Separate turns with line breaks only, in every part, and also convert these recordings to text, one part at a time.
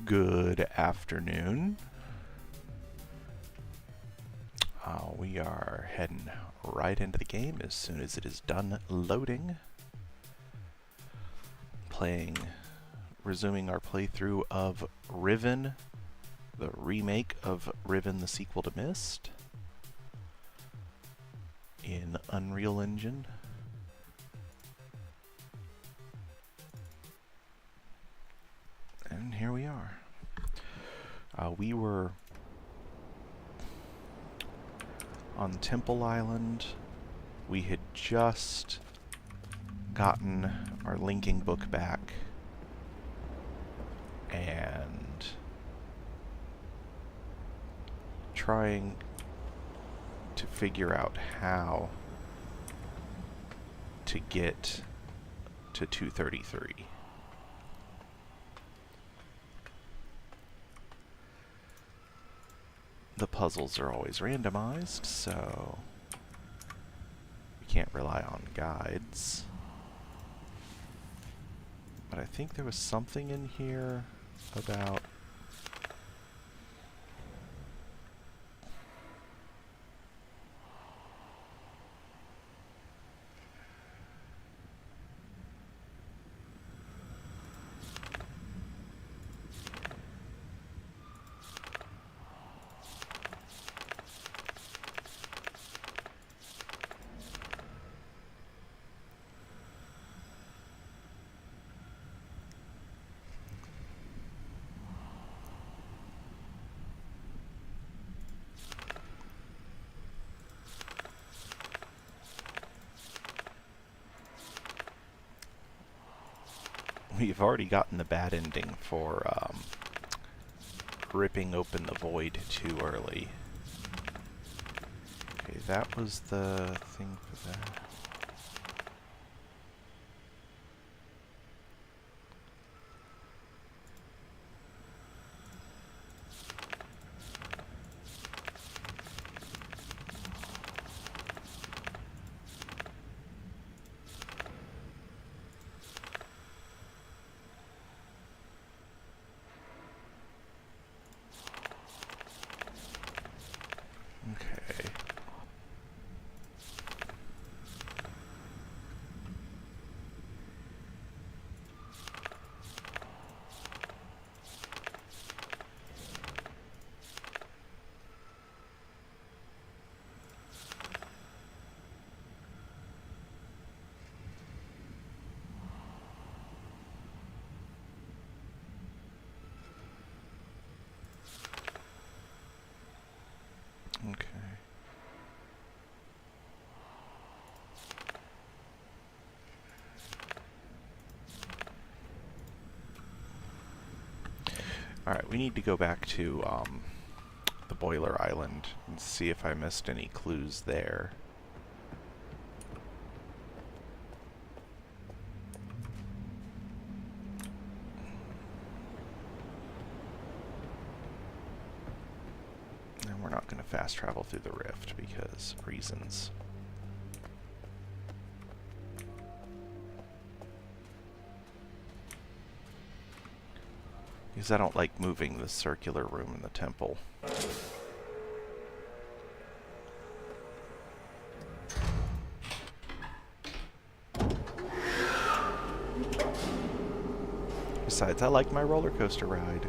Good afternoon. We are heading right into the game as soon as it is done loading. Resuming our playthrough of Riven, the remake of Riven, the sequel to Myst, in Unreal Engine. And here we are. We were on Temple Island. We had just gotten our linking book back and trying to figure out how to get to 233. The puzzles are always randomized, so we can't rely on guides. But I think there was something in here about we've already gotten the bad ending for ripping open the void too early. Okay, that was the thing for that. Okay. Okay. Alright, we need to go back to the Boiler Island and see if I missed any clues there. And we're not going to fast travel through the rift because reasons. Because I don't like moving the circular room in the temple. Besides, I like my roller coaster ride.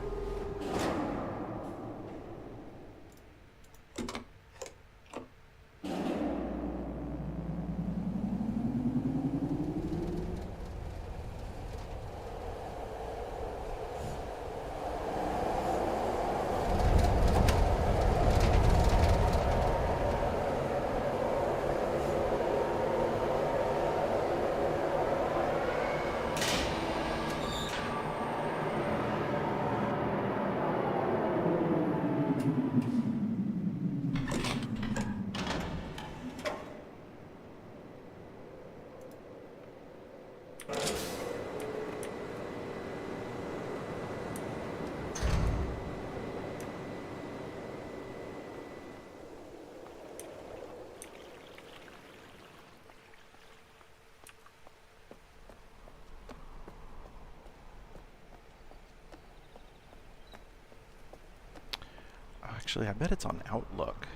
Actually, I bet it's on Outlook.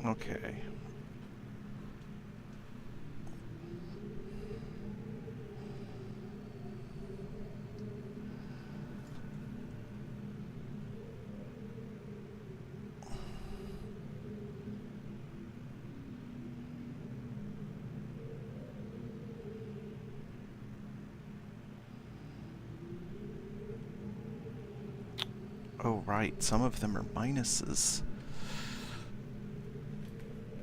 Okay. Oh, right. Some of them are minuses.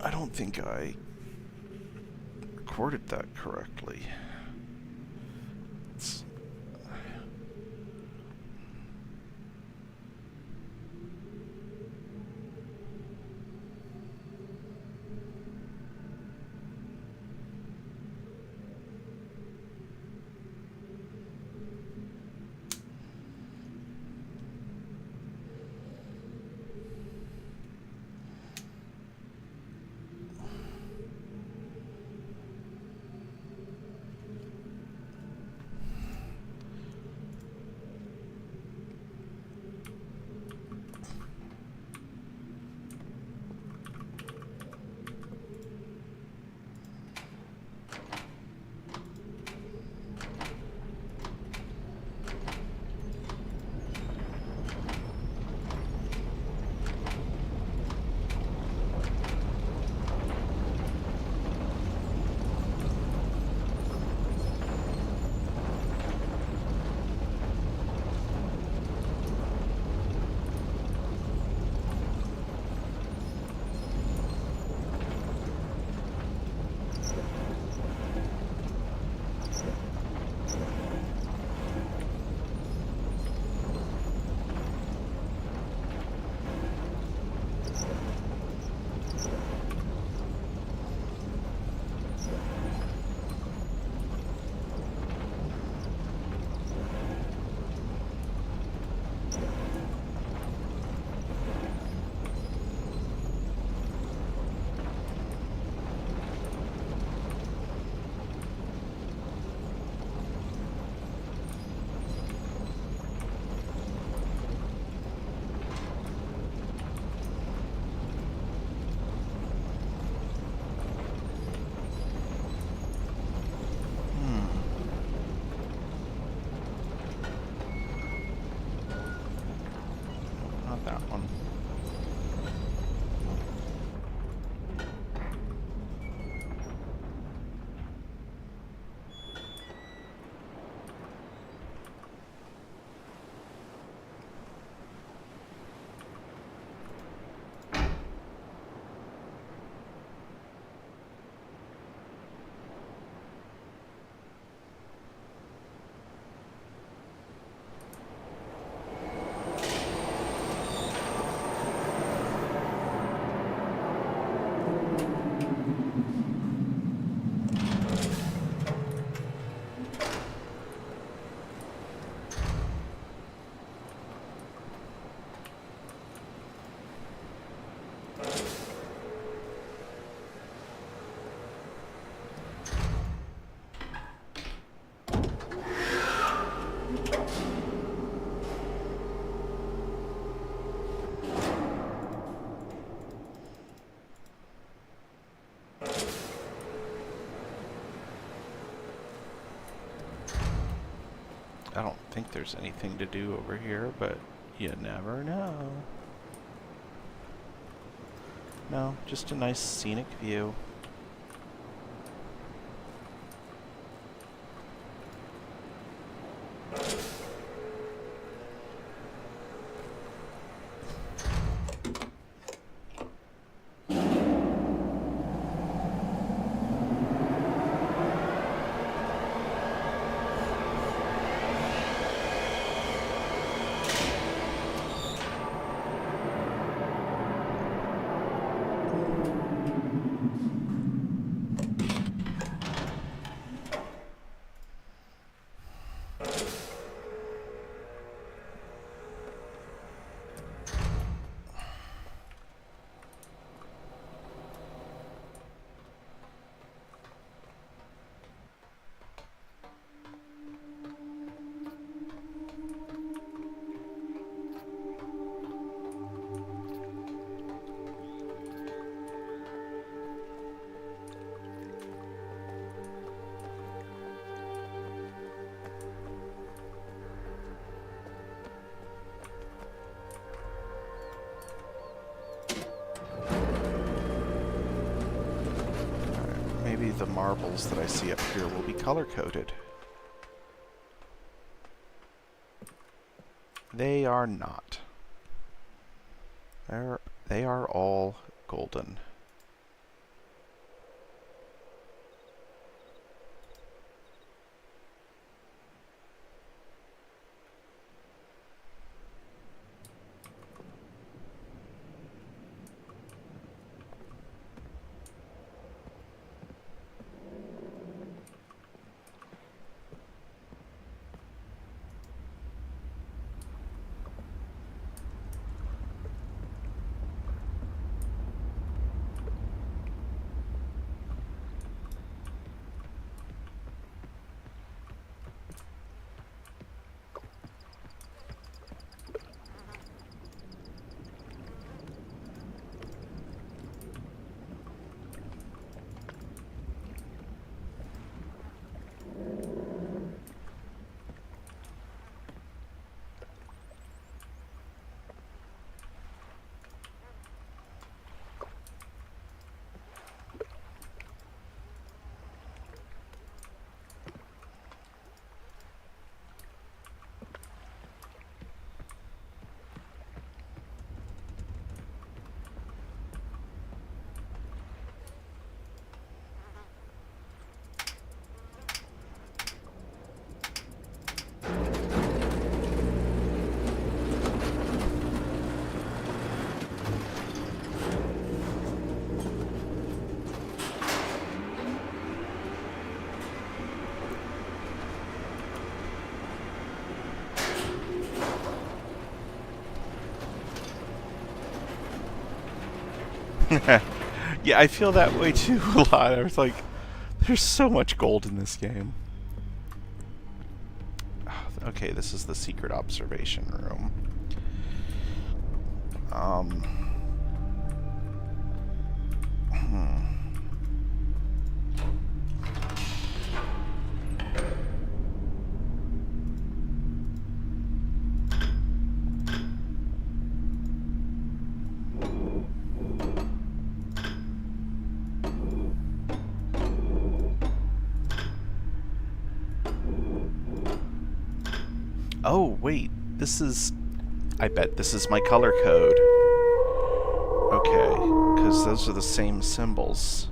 I don't think I recorded that correctly. that one. I don't think there's anything to do over here, but you never know. No, just a nice scenic view. Maybe the marbles that I see up here will be color-coded. They are not. They are all golden. Yeah, I feel that way too a lot. I was like, there's so much gold in this game. Okay, this is the secret observation room. Oh, wait. This is... I bet this is my color code. Okay, because those are the same symbols.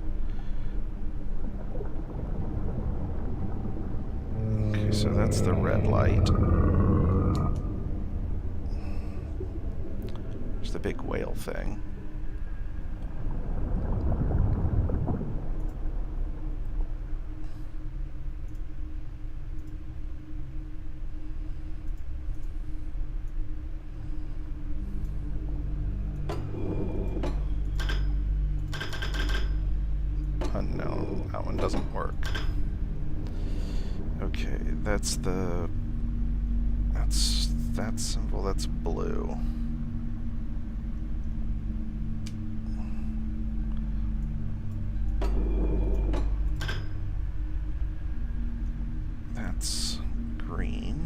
Okay, so that's the red light. There's the big whale thing. Unknown. That one doesn't work. Okay, that's the... That's that symbol. That's blue. That's green.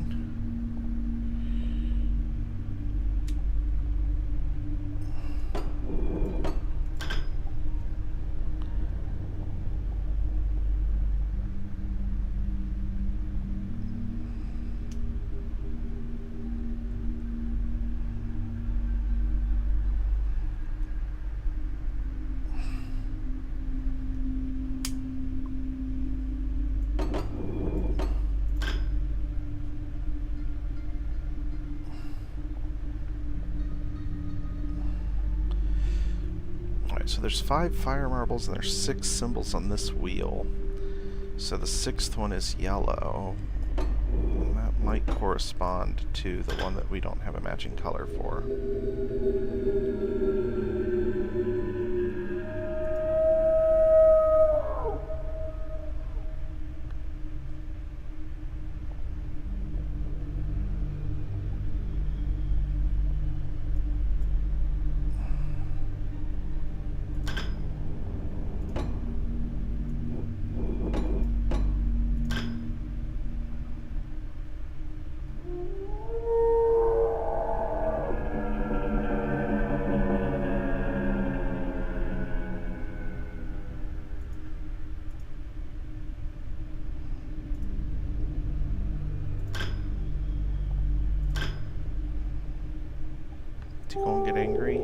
So there's 5 fire marbles and there's 6 symbols on this wheel. So the 6th one is yellow. And that might correspond to the one that we don't have a matching color for. To go and get angry.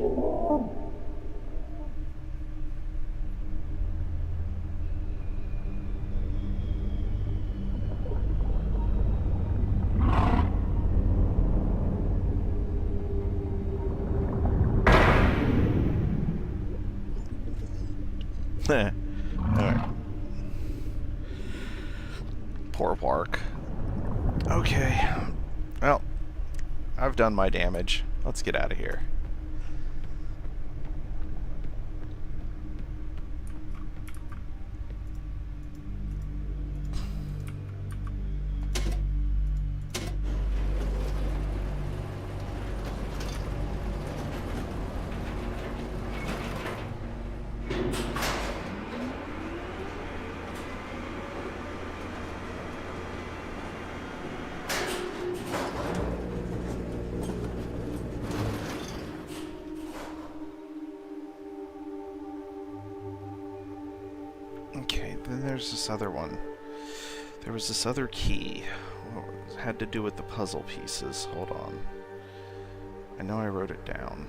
Alright. Poor Park. Okay. Well, I've done my damage. Let's get out of here. Okay, then there's this other one. There was this other key. It had to do with the puzzle pieces. Hold on. I know I wrote it down.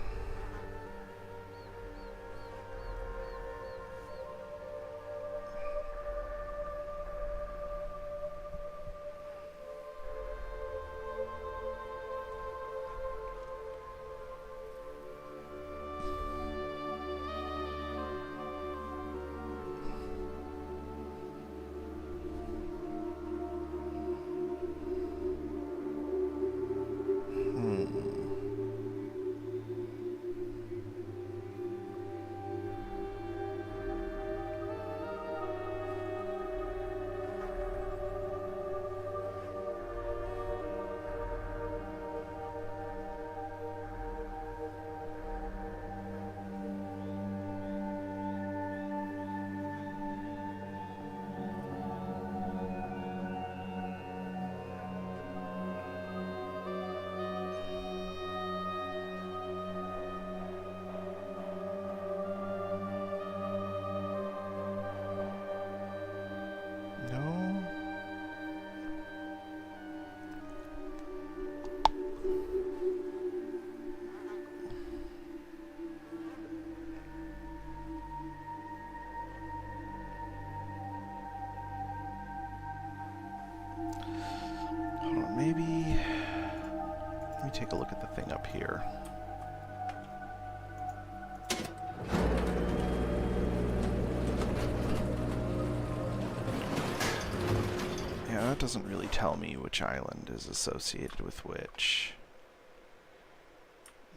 that doesn't really tell me which island is associated with which.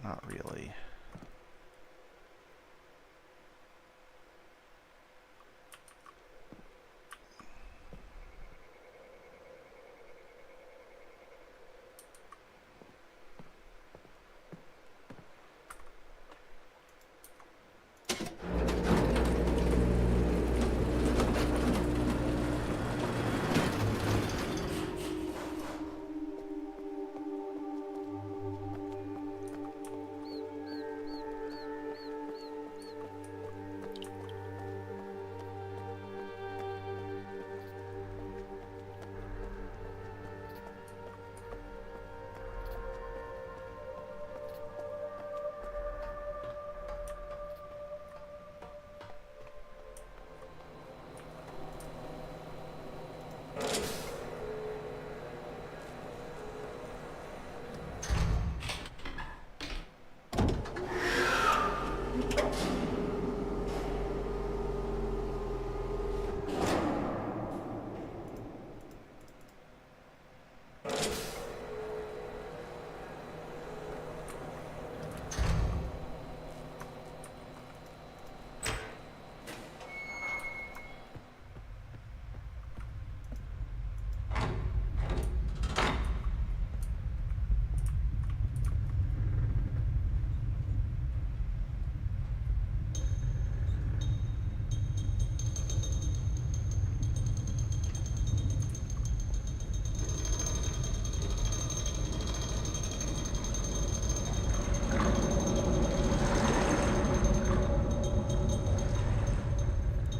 Not really.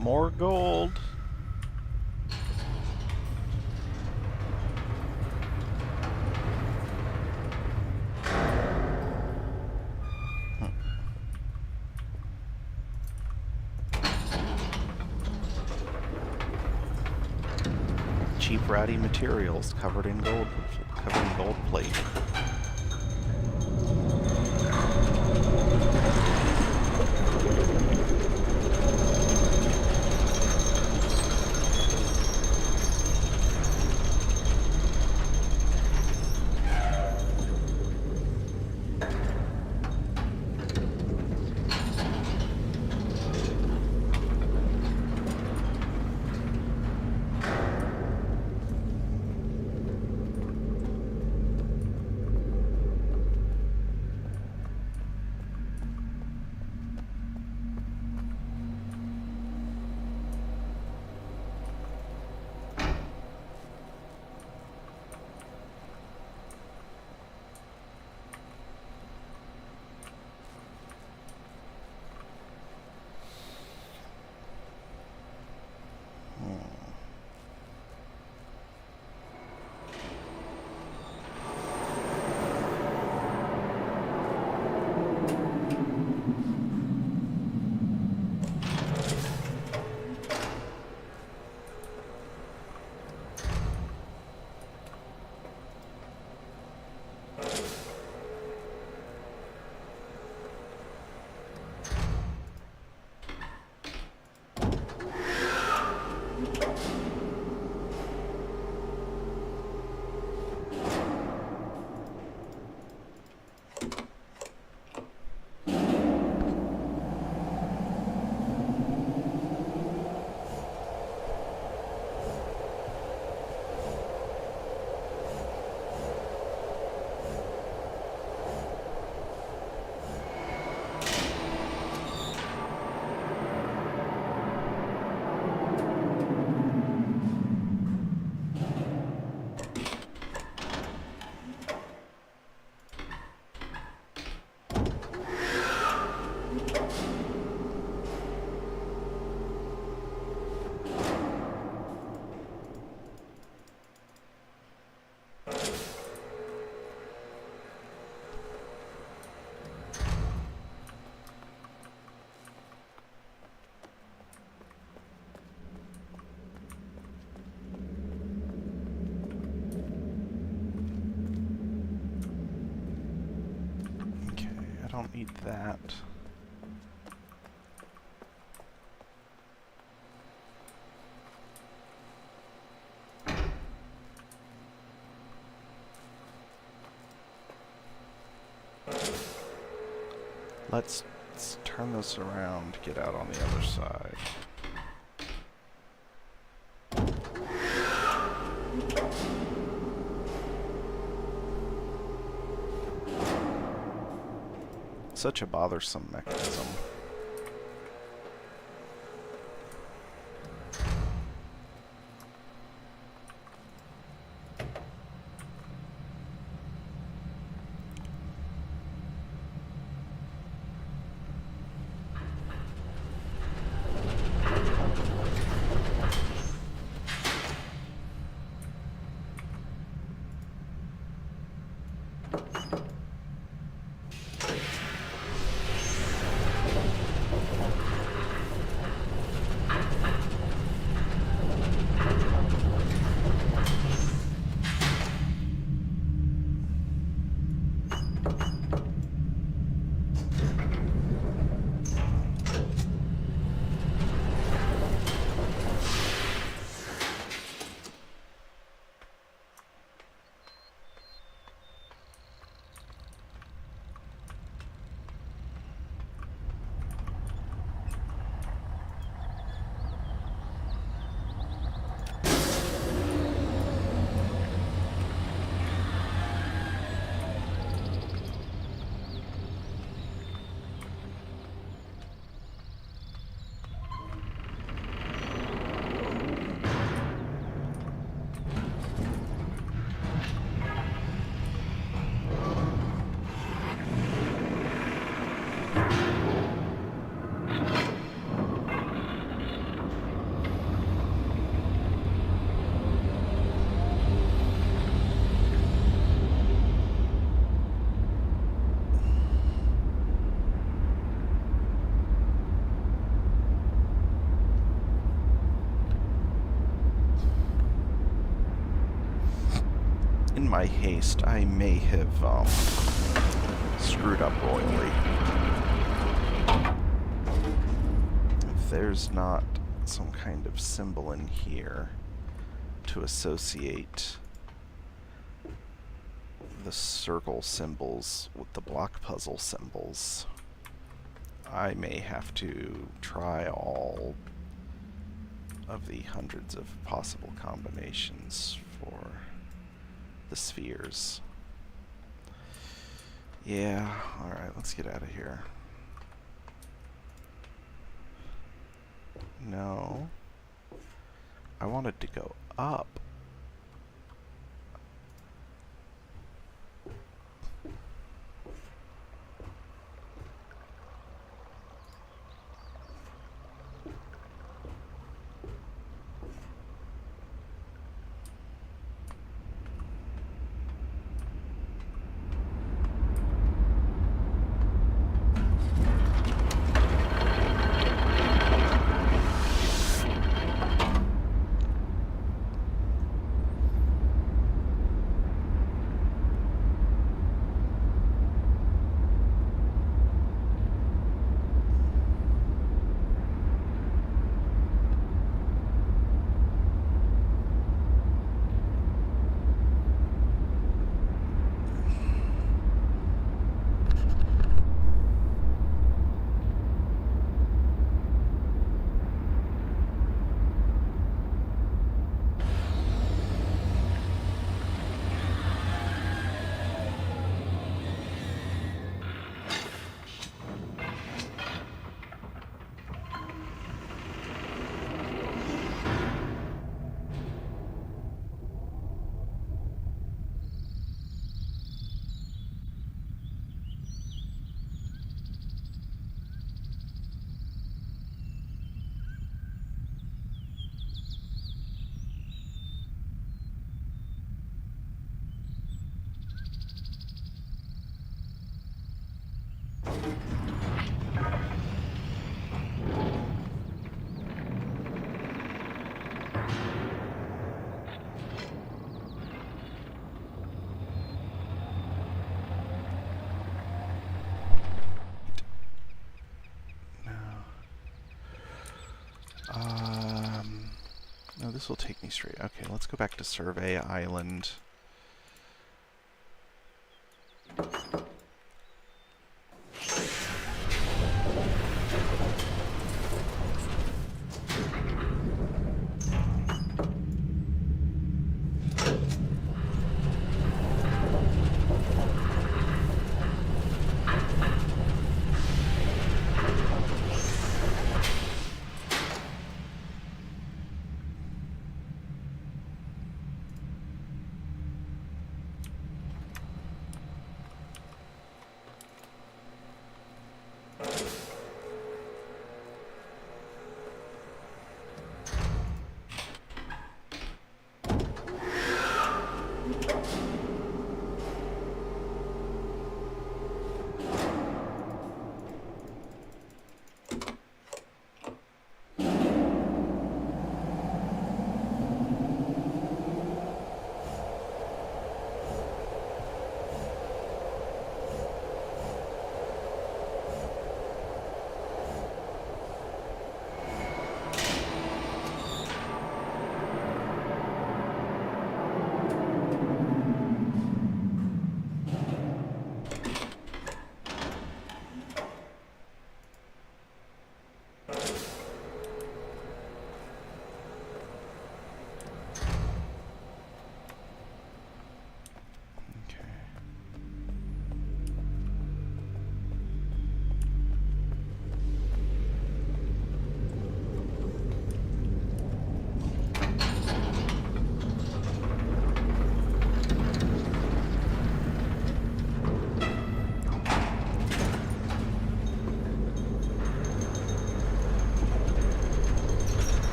More gold. Cheap ratty materials covered in gold plate. Don't need that. Let's turn this around, get out on the other side. Such a bothersome mechanism. In my haste, I may have screwed up royally. If there's not some kind of symbol in here to associate the circle symbols with the block puzzle symbols, I may have to try all of the hundreds of possible combinations for the spheres. Yeah, alright, let's get out of here. No. I wanted to go up. No, this will take me straight. Okay, let's go back to Survey Island.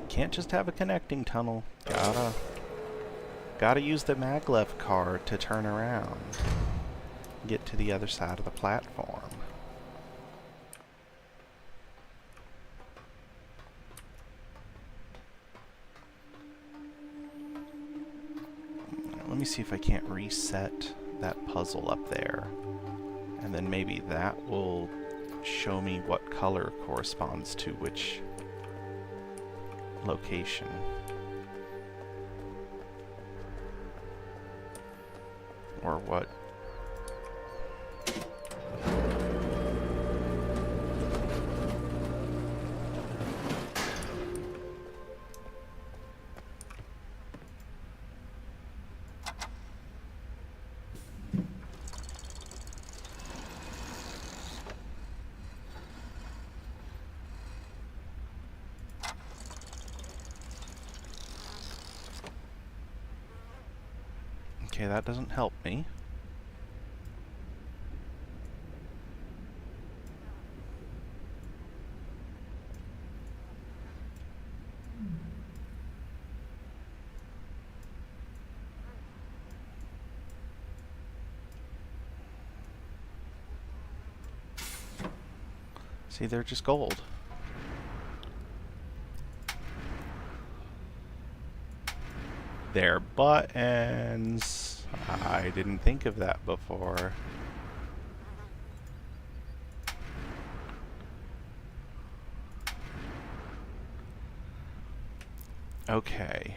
Can't just have a connecting tunnel. Gotta use the maglev card to turn around. Get to the other side of the platform. Let me see if I can't reset that puzzle up there. And then maybe that will show me what color corresponds to which location. Or what. Okay, that doesn't help me. See, they're just gold. They're buttons. I didn't think of that before. Okay.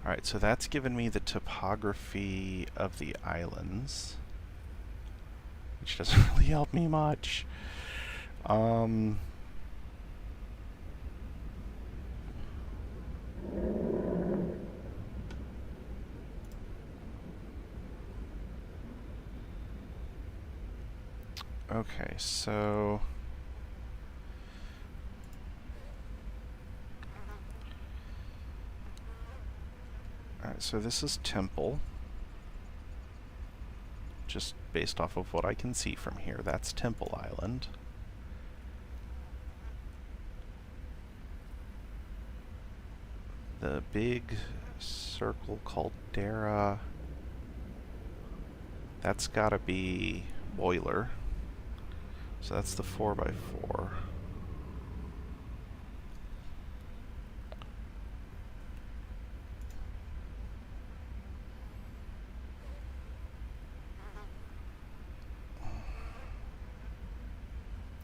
Alright, so that's given me the topography of the islands, which doesn't really help me much. Okay, so alright, so this is Temple. Just based off of what I can see from here, that's Temple Island. The big circle caldera, that's gotta be Boiler. So that's the 4x4.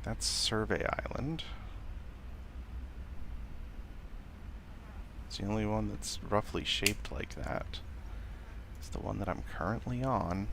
That's Survey Island. It's the only one that's roughly shaped like that. It's the one that I'm currently on.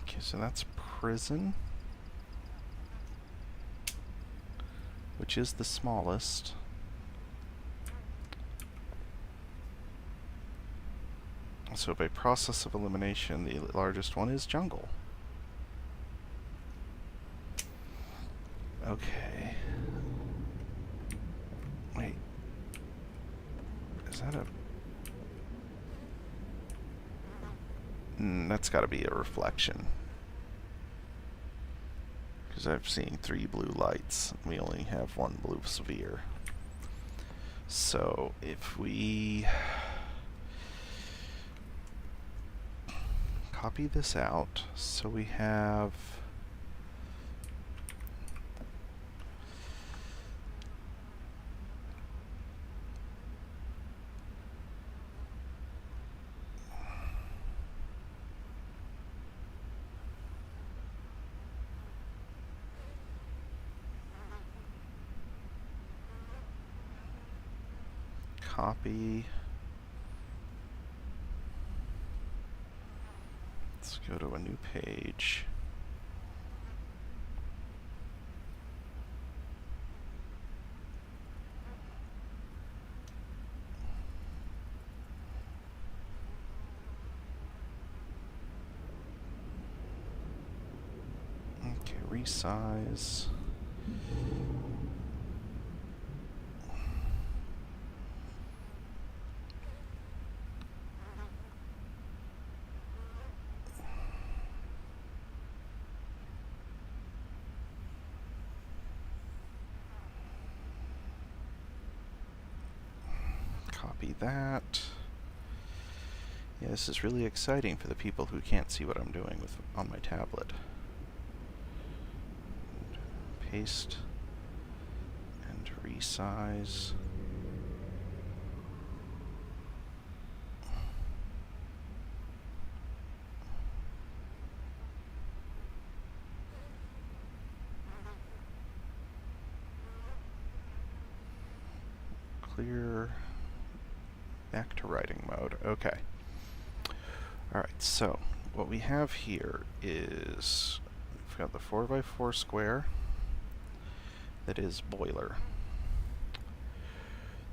Okay, so that's Prison, which is the smallest. So by process of elimination, the largest one is Jungle. Okay. Wait. Is that a... that's gotta be a reflection. Because I'm seeing 3 blue lights. We only have 1 blue sphere. So if we copy this out, so we have copy. Let's go to a new page. resize. Copy that. Yeah, this is really exciting for the people who can't see what I'm doing on my tablet. Paste and resize. Clear. Back to writing mode. Okay. Alright, so what we have here is we've got the 4x4 square that is boiler.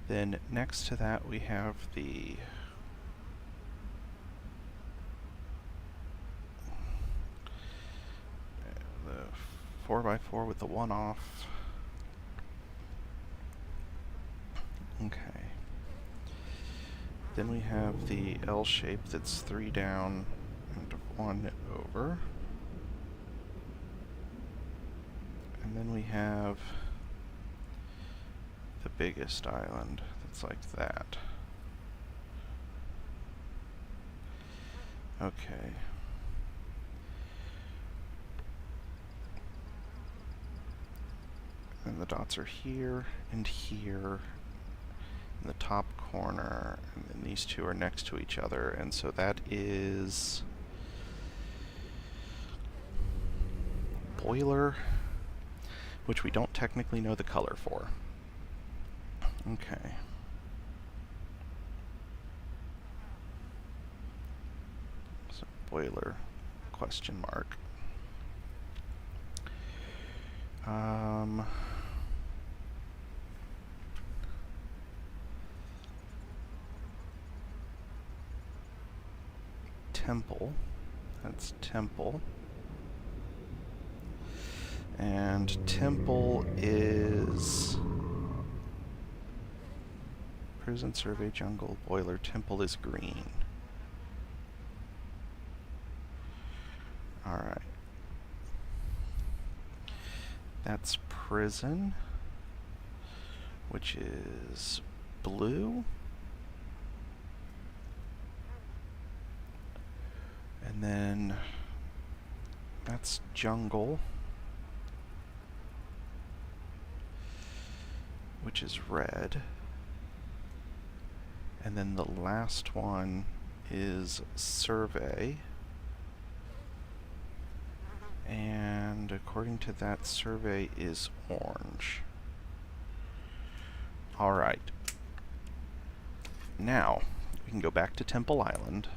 Then next to that we have the the 4x4 with the one off. Okay. Then we have the L shape that's 3 down and 1 over. And then we have the biggest island that's like that. Okay. And the dots are here and here in the top corner, and then these two are next to each other, and so that is boiler, which we don't technically know the color for. Okay. So boiler, question mark. Temple. That's temple. And temple is prison, survey, jungle, boiler. Temple is green. Alright. That's prison, which is blue. And then that's jungle, which is red. And then the last one is survey. And according to that, survey is orange. Alright. Now, we can go back to Temple Island.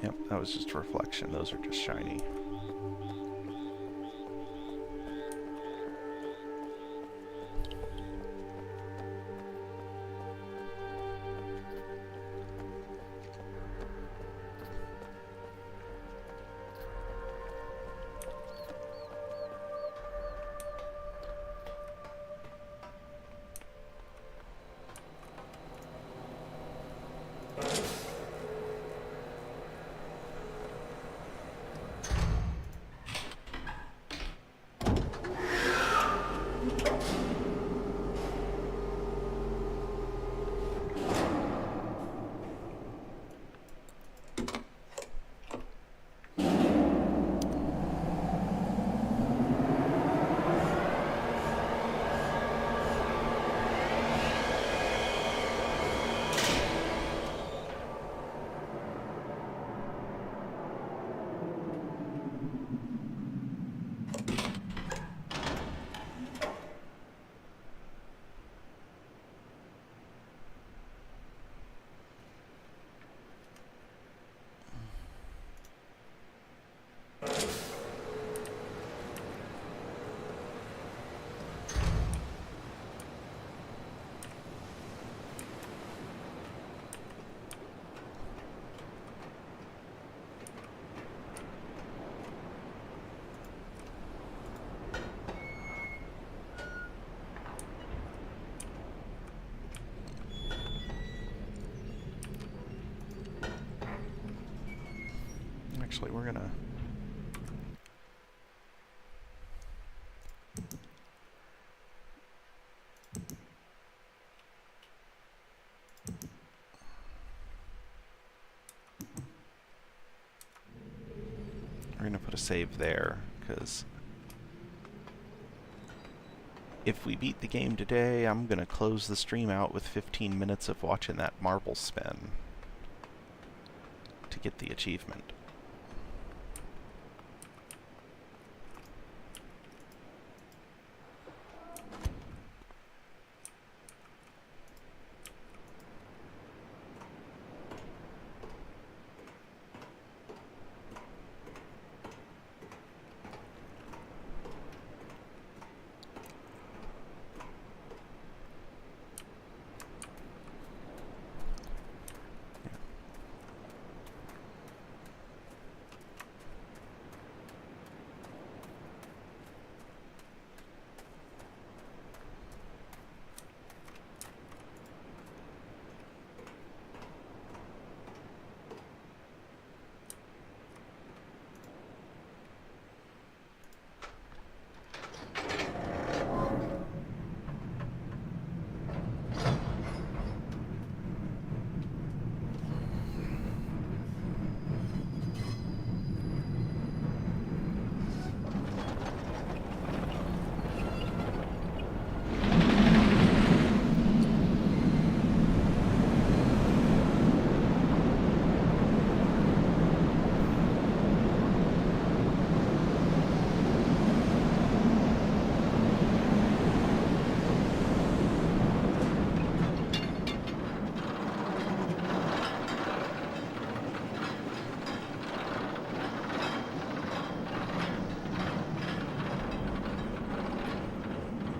Yep, that was just a reflection. Those are just shiny. Actually, we're gonna... We're gonna put a save there, because if we beat the game today, I'm gonna close the stream out with 15 minutes of watching that marble spin to get the achievement.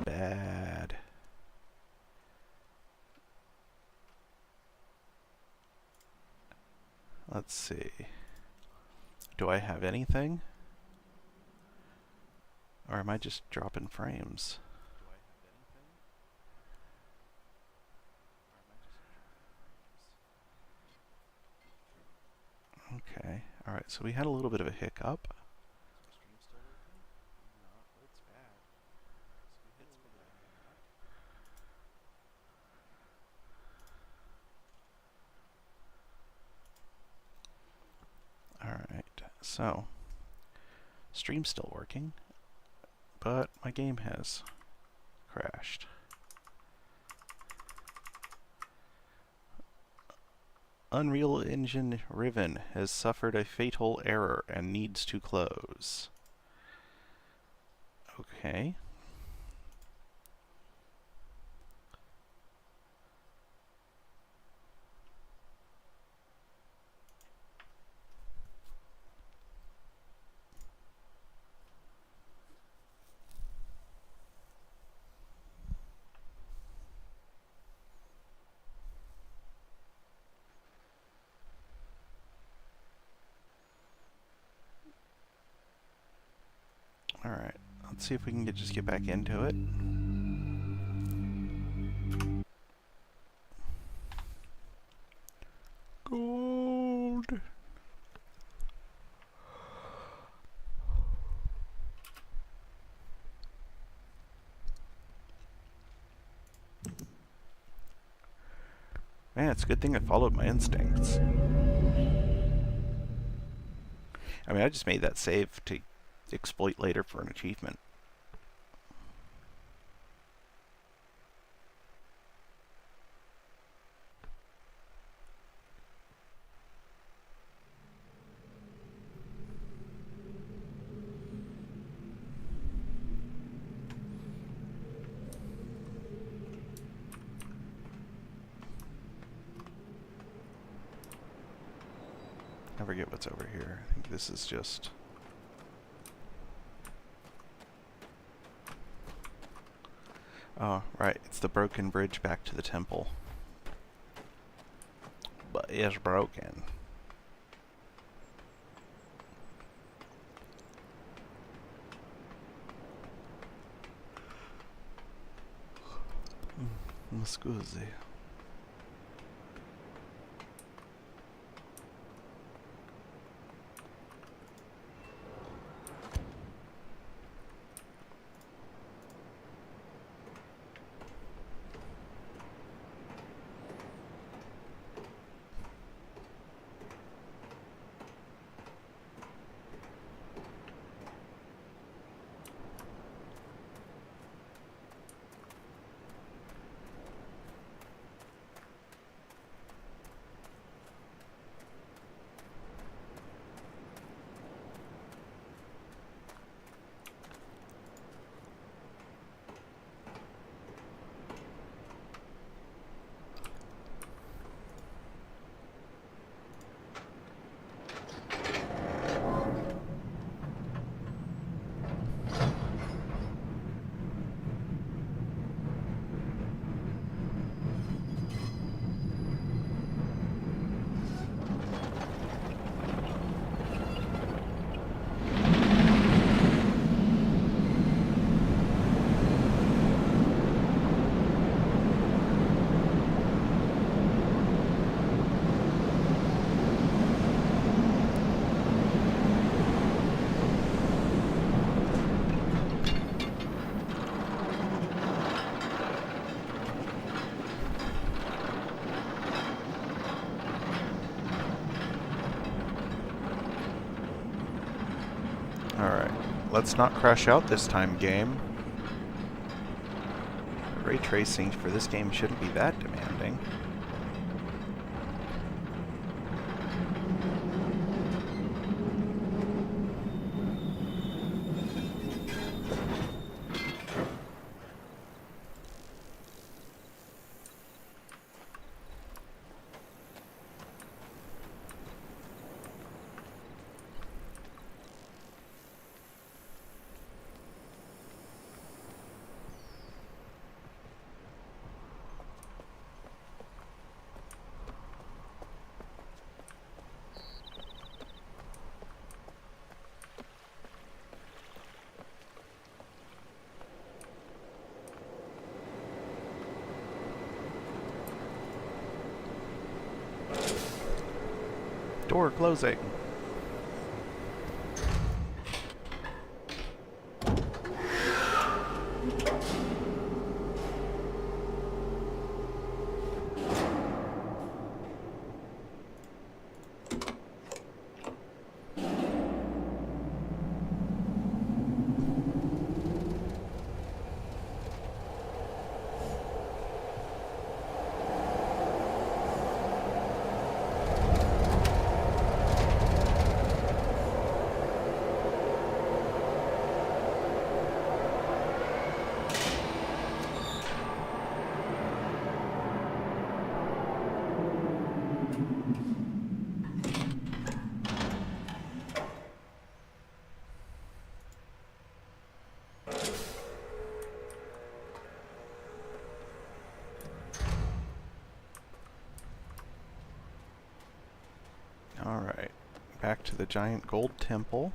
Bad. Let's see. Do I have anything? Or am I just dropping frames? Okay. Alright, so we had a little bit of a hiccup. Alright, so stream's still working, but my game has crashed. Unreal Engine Riven has suffered a fatal error and needs to close. Okay. Alright, let's see if we can just get back into it. Gold! Man, it's a good thing I followed my instincts. I mean, I just made that save to exploit later for an achievement. I forget what's over here. I think this is just... Oh, right. It's the broken bridge back to the temple. But it's broken. Scusi. Let's not crash out this time, game. Ray tracing for this game shouldn't be that demanding. Door closing. Alright, back to the giant gold temple.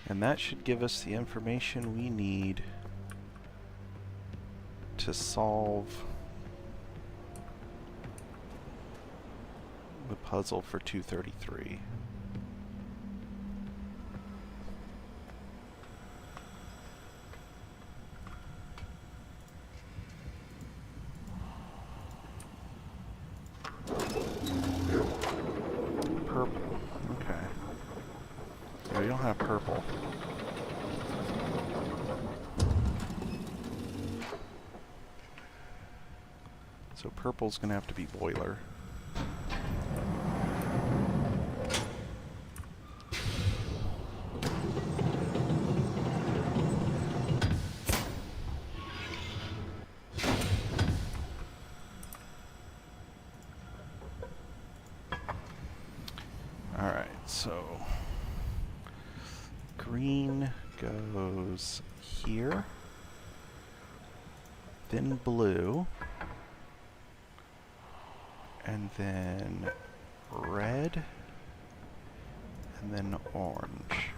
And that should give us the information we need to solve the puzzle for 233. Purple. Okay. Yeah, we don't have purple. So purple's gonna have to be boiler. Alright, so green goes here, then blue, and then red, and then orange.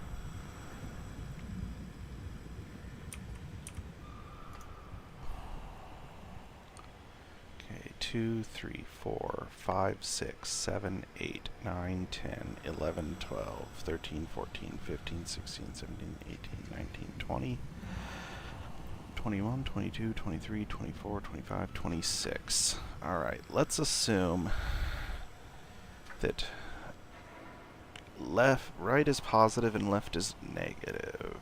Okay, 2, 3, 4, 5, 6, 7, 8, 9, 10, 11, 12, 13, 14, 15, 16, 17, 18, 19, 20, 21, 22, 23, 24, 25, 26. Alright, let's assume that right is positive and left is negative.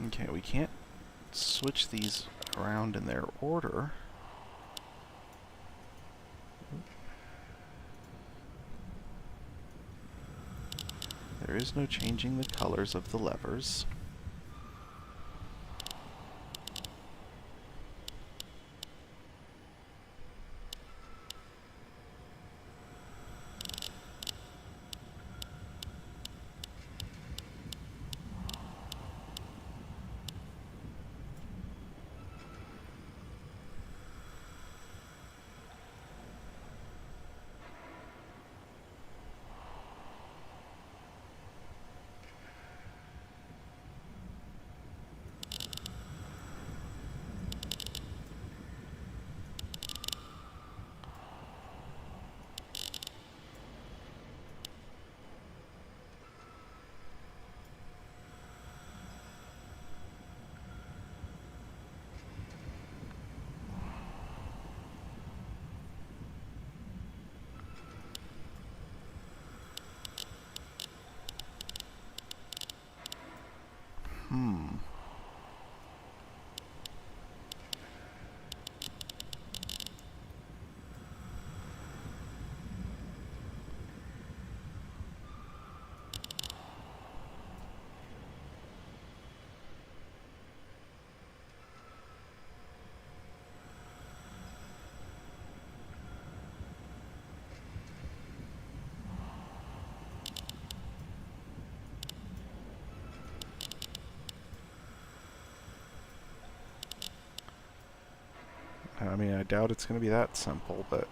Okay, we can't switch these around in their order. There is no changing the colors of the levers. I mean, I doubt it's going to be that simple, but...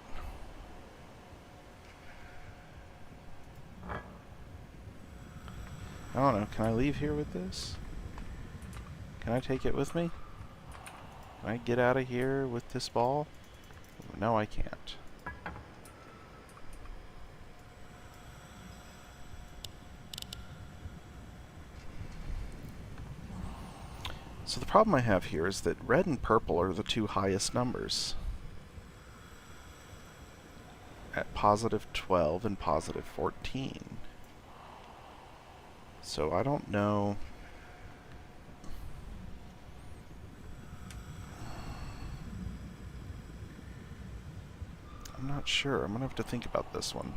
I don't know. Can I leave here with this? Can I take it with me? Can I get out of here with this ball? No, I can't. So the problem I have here is that red and purple are the two highest numbers. At positive 12 and positive 14. So I don't know... I'm not sure. I'm going to have to think about this one.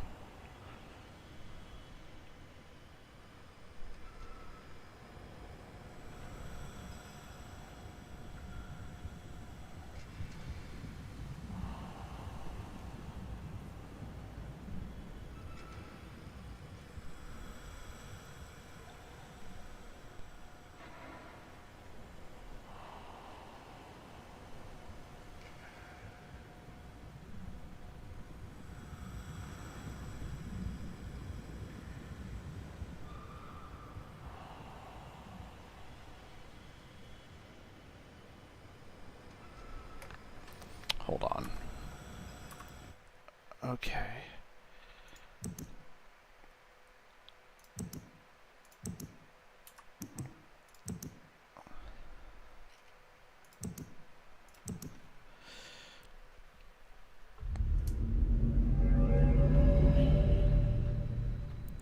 Hold on. Okay.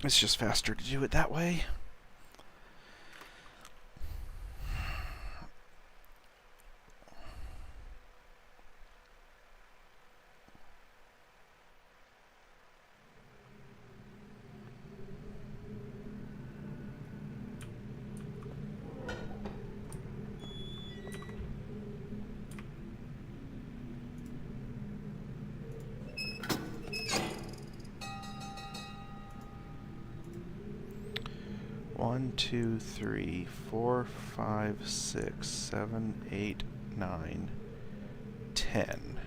It's just faster to do it that way. One, 2, 3, 4, 5, 6, 7, 8, 9, 10.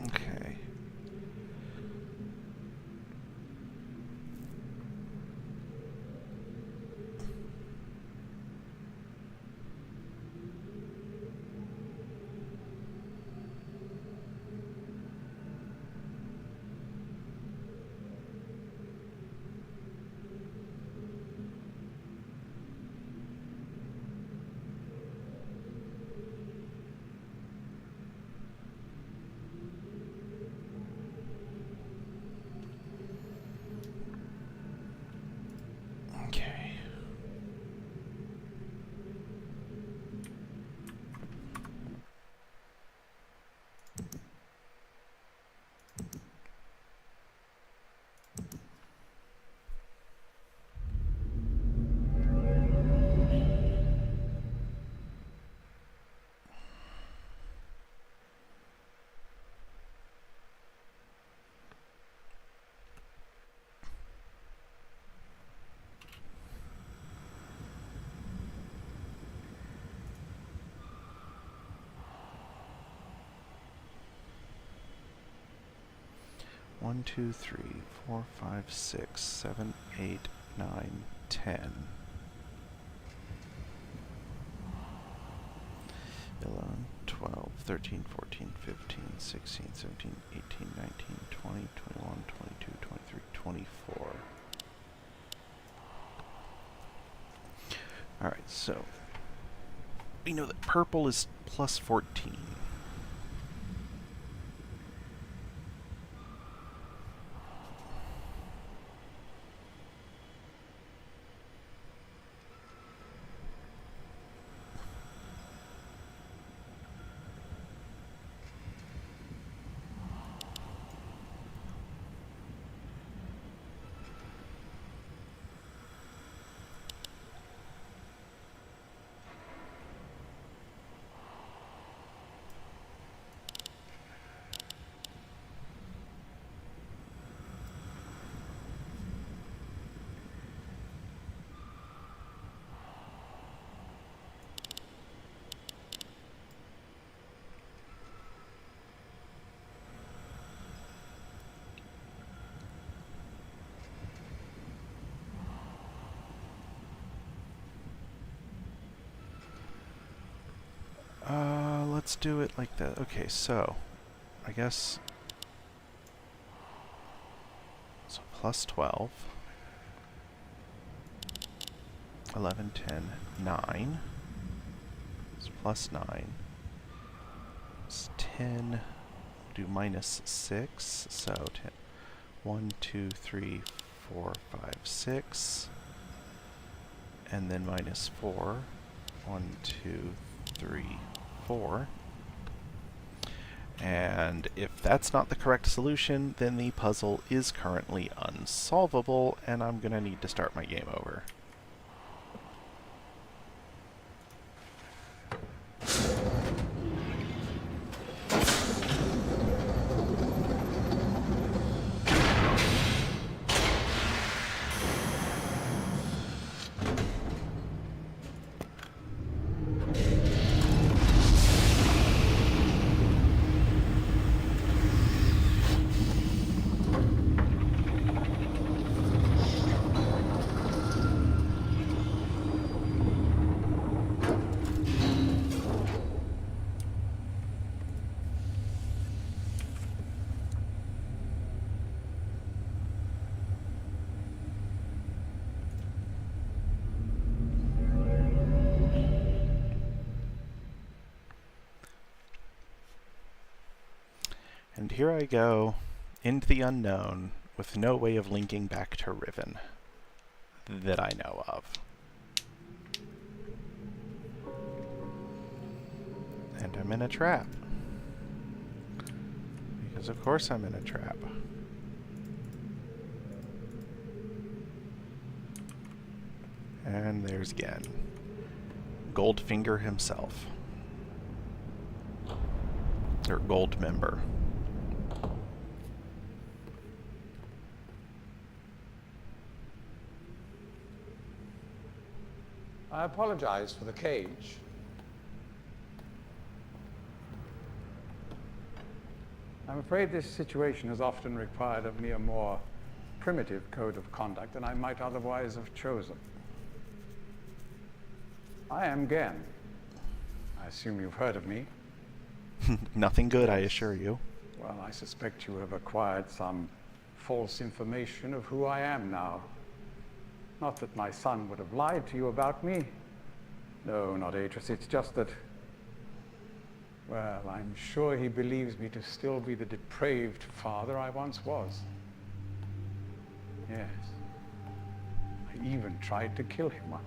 Okay. Okay. One, 2, 3, 4, 5, 6, 7, 8, 9, 10. 11, 12, 13, 14, 15, 16, 17, 18, 19, 20, 21, 22, 23, 24. Alright, so we know that purple is plus 14. let's do it like that. Okay, so I guess so plus 12, 11, 10, 9. It's plus 9. It's 10. Do minus 6. So 10. 1, 2, 3, 4, 5, 6. And then minus 4. 1, 2, 3, 4. And if that's not the correct solution, then the puzzle is currently unsolvable, and I'm gonna need to start my game over. And here I go into the unknown with no way of linking back to Riven that I know of. And I'm in a trap. Because of course I'm in a trap. And there's Gen. Goldfinger himself. Or Gold Member.
I apologize for the cage. I'm afraid this situation has often required of me a more primitive code of conduct than I might otherwise have chosen. I am Gen. I assume you've heard of me.
Nothing good, I assure you.
Well, I suspect you have acquired some false information of who I am now. Not that my son would have lied to you about me. No, not Atris. It's just that, well, I'm sure he believes me to still be the depraved father I once was. Yes. I even tried to kill him once.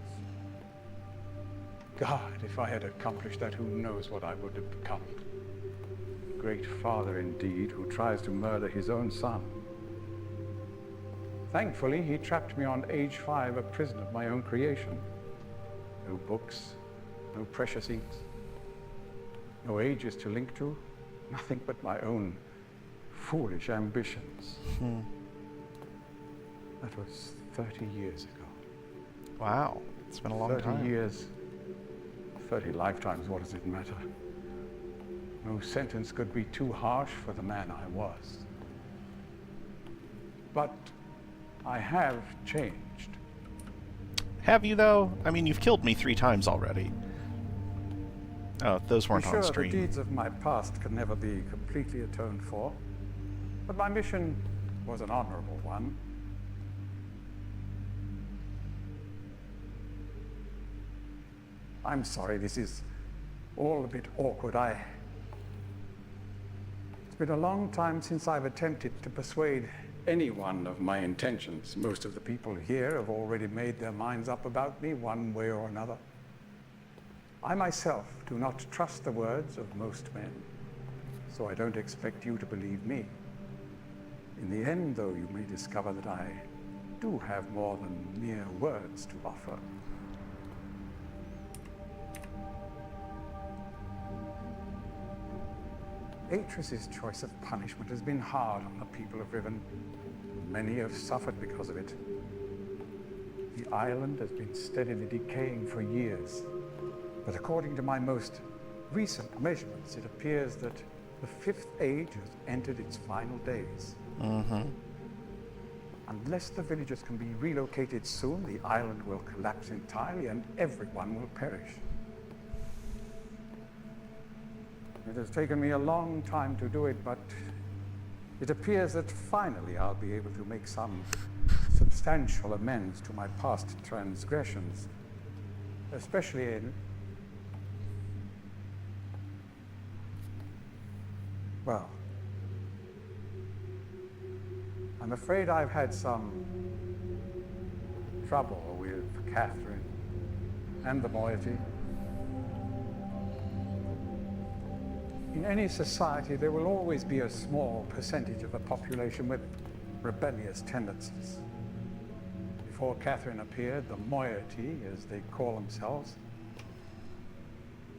God, if I had accomplished that, who knows what I would have become. Great father indeed, who tries to murder his own son. Thankfully, he trapped me on age 5, a prison of my own creation. No books, no precious inks, no ages to link to, nothing but my own foolish ambitions. That was 30 years ago.
Wow, it's been a long time.
30 years, 30 lifetimes, what does it matter? No sentence could be too harsh for the man I was. But I have changed.
Have you, though? I mean, you've killed me 3 times already. Oh, those weren't on stream.
The deeds of my past can never be completely atoned for, but my mission was an honorable one. I'm sorry, this is all a bit awkward. It's been a long time since I've attempted to persuade anyone of my intentions. Most of the people here have already made their minds up about me one way or another. I myself do not trust the words of most men, so I don't expect you to believe me. In the end, though, you may discover that I do have more than mere words to offer. Atris's choice of punishment has been hard on the people of Riven. Many have suffered because of it. The island has been steadily decaying for years, but according to my most recent measurements, it appears that the 5th age has entered its final days. Unless the villagers can be relocated soon, the island will collapse entirely and everyone will perish. It has taken me a long time to do it, but it appears that finally I'll be able to make some substantial amends to my past transgressions, especially in... Well, I'm afraid I've had some trouble with Catherine and the moiety. In any society, there will always be a small percentage of the population with rebellious tendencies. Before Catherine appeared, the moiety, as they call themselves,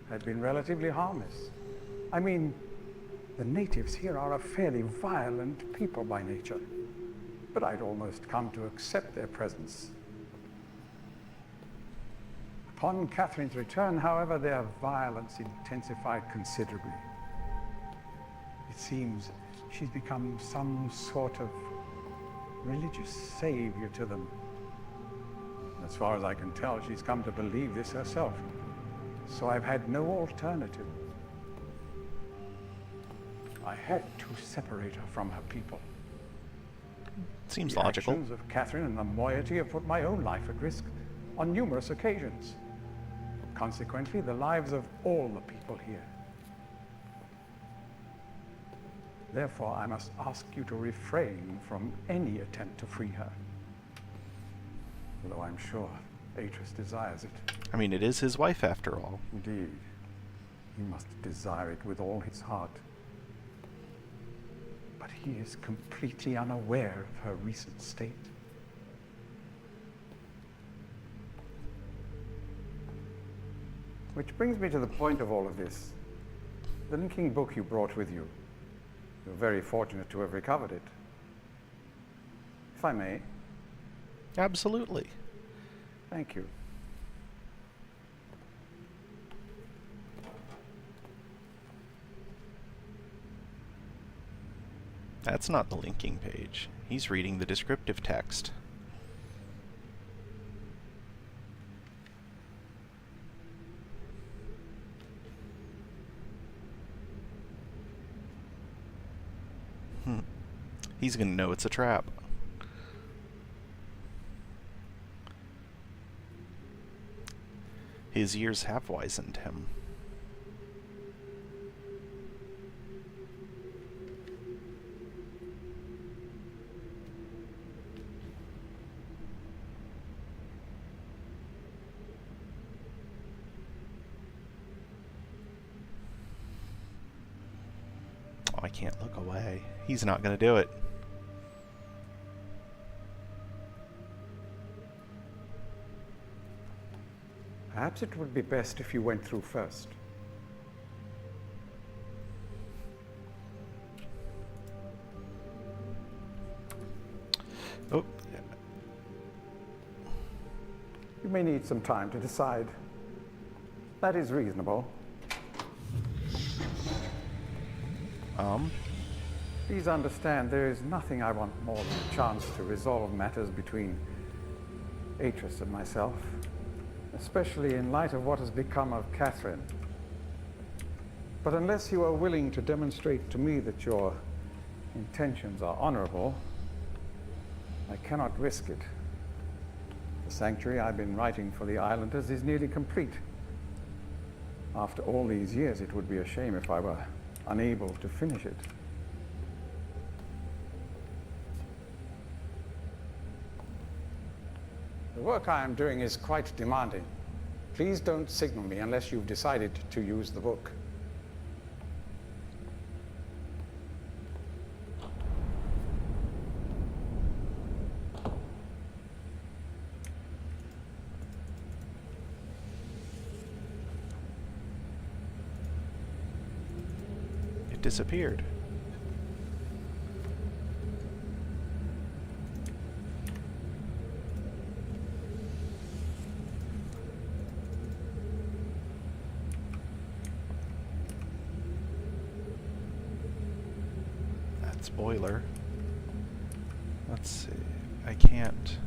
had been relatively harmless. I mean, the natives here are a fairly violent people by nature, but I'd almost come to accept their presence. Upon Catherine's return, however, their violence intensified considerably. It seems she's become some sort of religious savior to them. As far as I can tell, she's come to believe this herself. So I've had no alternative. I had to separate her from her people.
Seems
The
logical.
actions of Catherine and the moiety have put my own life at risk on numerous occasions. Consequently, the lives of all the people here. Therefore, I must ask you to refrain from any attempt to free her. Although I'm sure Atreus desires it.
I mean, it is his wife after all.
Indeed, he must desire it with all his heart. But he is completely unaware of her recent state. Which brings me to the point of all of this. The linking book you brought with you. You're very fortunate to have recovered it. If I may.
Absolutely.
Thank you.
That's not the linking page. He's reading the descriptive text. He's gonna know it's a trap. His years have wizened him. Oh, I can't look away. He's not gonna do it.
Perhaps it would be best if you went through first.
Oh,
You may need some time to decide. That is reasonable. Please understand, there is nothing I want more than a chance to resolve matters between Atreus and myself, especially in light of what has become of Catherine. But unless you are willing to demonstrate to me that your intentions are honorable, I cannot risk it. The sanctuary I've been writing for the islanders is nearly complete. After all these years, it would be a shame if I were unable to finish it. The work I am doing is quite demanding. Please don't signal me unless you've decided to use the book.
it disappeared. Boiler. Let's see. I can't.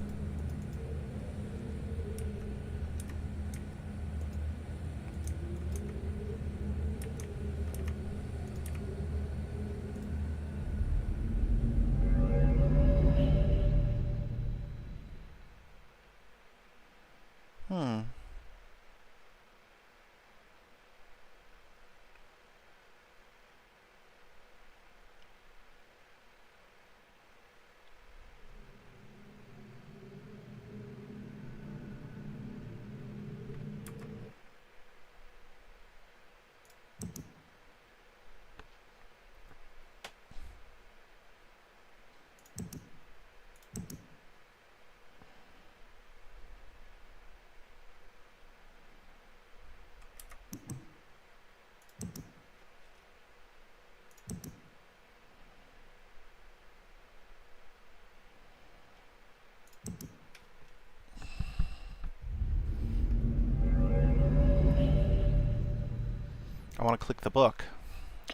I want to click the book.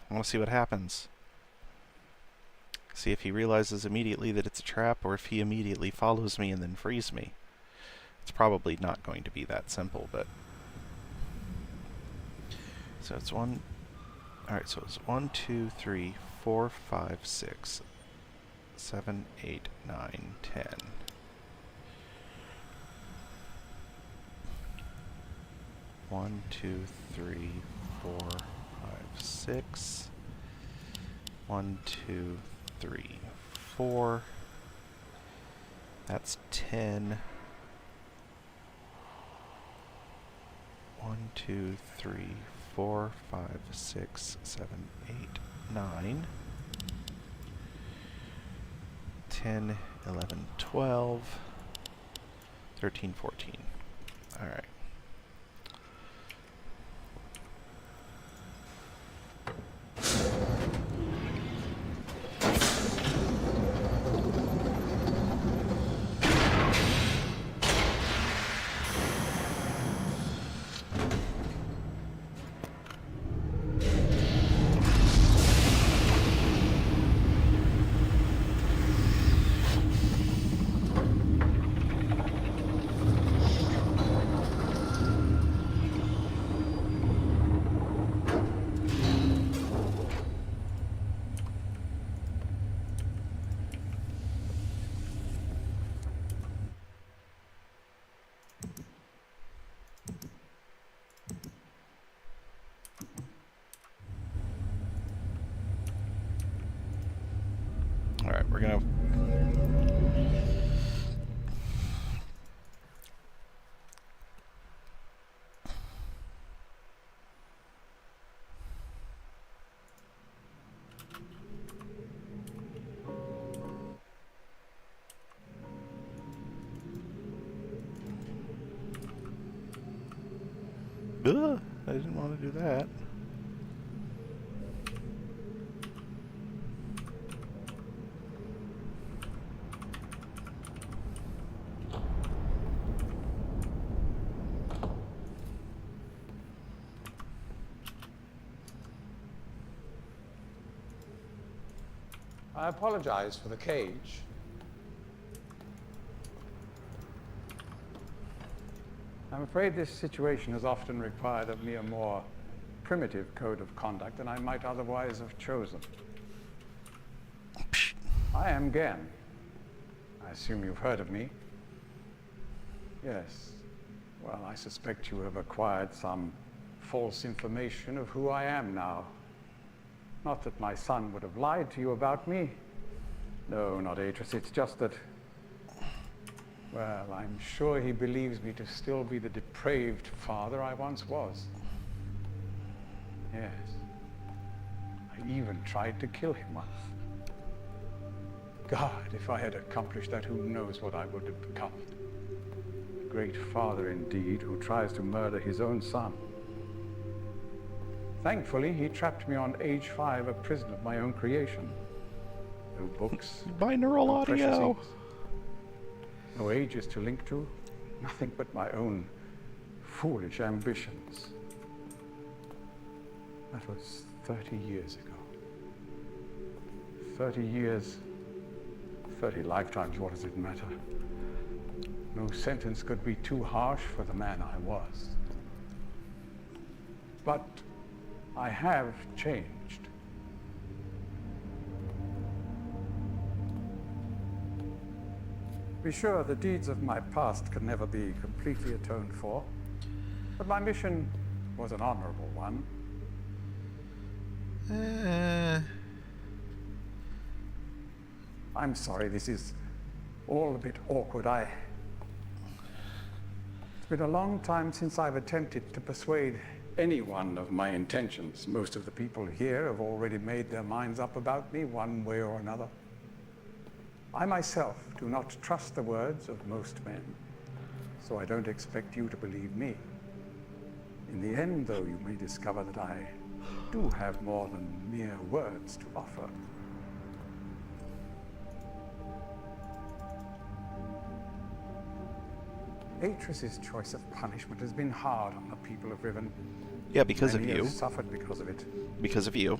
I want to see what happens. See if he realizes immediately that it's a trap, or if he immediately follows me and then frees me. It's probably not going to be that simple, but... So it's one... Alright, so it's 1, 2, 3, 4, 5, 6, 7, 8, 9, 10. 1, 2, 3, 4, 5, 6. 1, 2, 3, 4. That's 10. 1, 2, 3, 4, 5, 6, 7, 8, 9. 10, 11, 12. 13, 14. Alright. Alright, we're gonna... Ugh, I didn't want to do that.
I apologize for the cage. I'm afraid this situation has often required of me a more primitive code of conduct than I might otherwise have chosen. I am Gen. I assume you've heard of me. Yes. Well, I suspect you have acquired some false information of who I am now. Not that my son would have lied to you about me. No, not Atris. It's just that, well, I'm sure he believes me to still be the depraved father I once was. Yes. I even tried to kill him once. God, if I had accomplished that, who knows what I would have become. A great father indeed, who tries to murder his own son. Thankfully, he trapped me on age 5, a prison of my own creation. No books,
Binaural
no precious
audio.
inks, no ages to link to, nothing but my own foolish ambitions. That was 30 years ago. 30 years, 30 lifetimes, what does it matter? No sentence could be too harsh for the man I was. But I have changed. Be sure the deeds of my past can never be completely atoned for, but my mission was an honorable one. I'm sorry, this is all a bit awkward. It's been a long time since I've attempted to persuade anyone of my intentions. Most of the people here have already made their minds up about me one way or another. I myself do not trust the words of most men, so I don't expect you to believe me. In the end, though, you may discover that I do have more than mere words to offer. Atris's choice of punishment has been hard on the people of Riven.
Yeah, because of
Many
you.
have suffered because of it.
Because of you.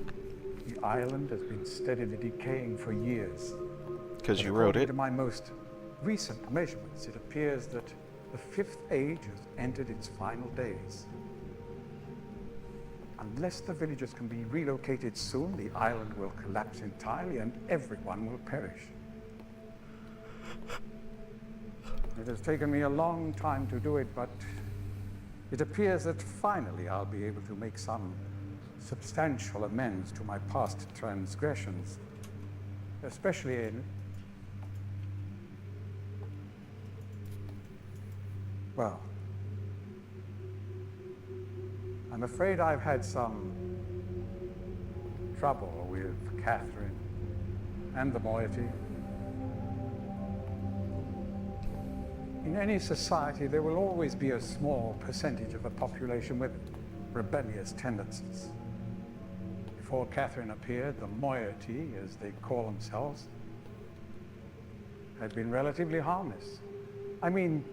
The island has been steadily decaying for years.
Because
But
you wrote
according
it.
to my most recent measurements, it appears that the Fifth Age has entered its final days. Unless the villagers can be relocated soon, the island will collapse entirely and everyone will perish. It has taken me a long time to do it, but it appears that finally I'll be able to make some substantial amends to my past transgressions, especially in, well, I'm afraid I've had some trouble with Catherine and the moiety. In any society, there will always be a small percentage of the population with rebellious tendencies. Before Catherine appeared, the moiety, as they call themselves, had been relatively harmless. I mean,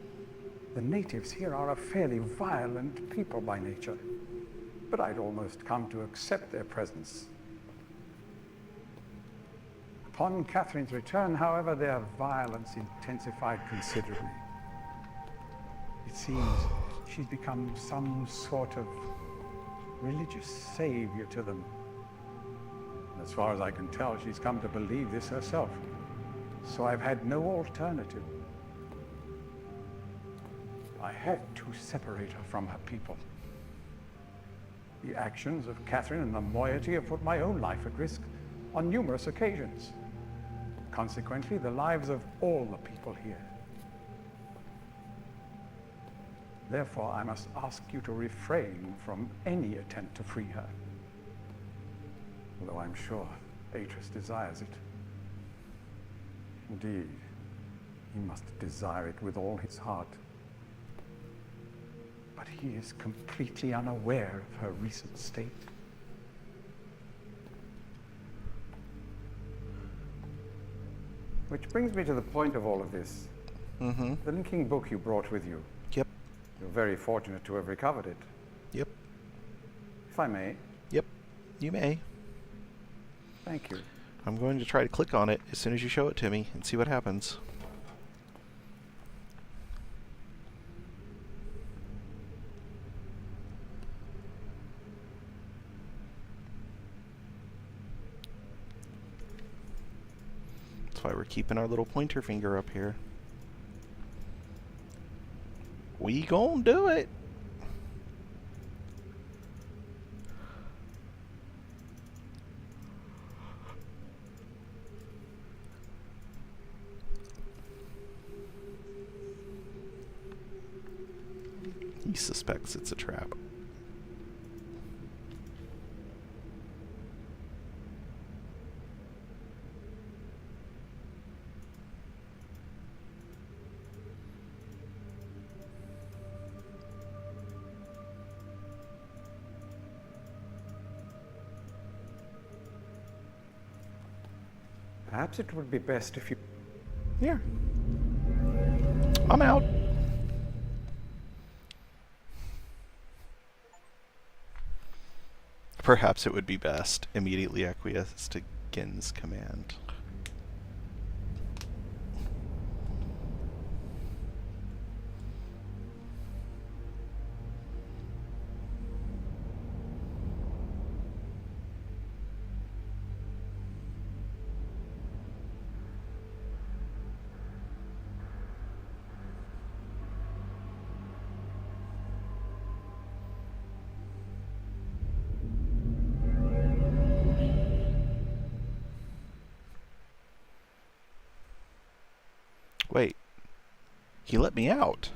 the natives here are a fairly violent people by nature, but I'd almost come to accept their presence. Upon Catherine's return, however, their violence intensified considerably. It seems she's become some sort of religious savior to them. As far as I can tell, she's come to believe this herself. So I've had no alternative. I had to separate her from her people. The actions of Catherine and the moiety have put my own life at risk on numerous occasions. Consequently, the lives of all the people here. Therefore, I must ask you to refrain from any attempt to free her. Although I'm sure Atreus desires it. Indeed, he must desire it with all his heart. But he is completely unaware of her recent state. Which brings me to the point of all of this.
Mm-hmm.
The linking book you brought with you.
Yep.
You're very fortunate to have recovered it.
Yep.
If I may.
Yep. You may.
Thank you.
I'm going to try to click on it as soon as you show it to me and see what happens. That's why we're keeping our little pointer finger up here. We gon' do it! He suspects it's a trap.
Perhaps it would be best if you...
Here. I'm out. Perhaps it would be best. Immediately acquiesce to Gen's command. Wait, he let me out?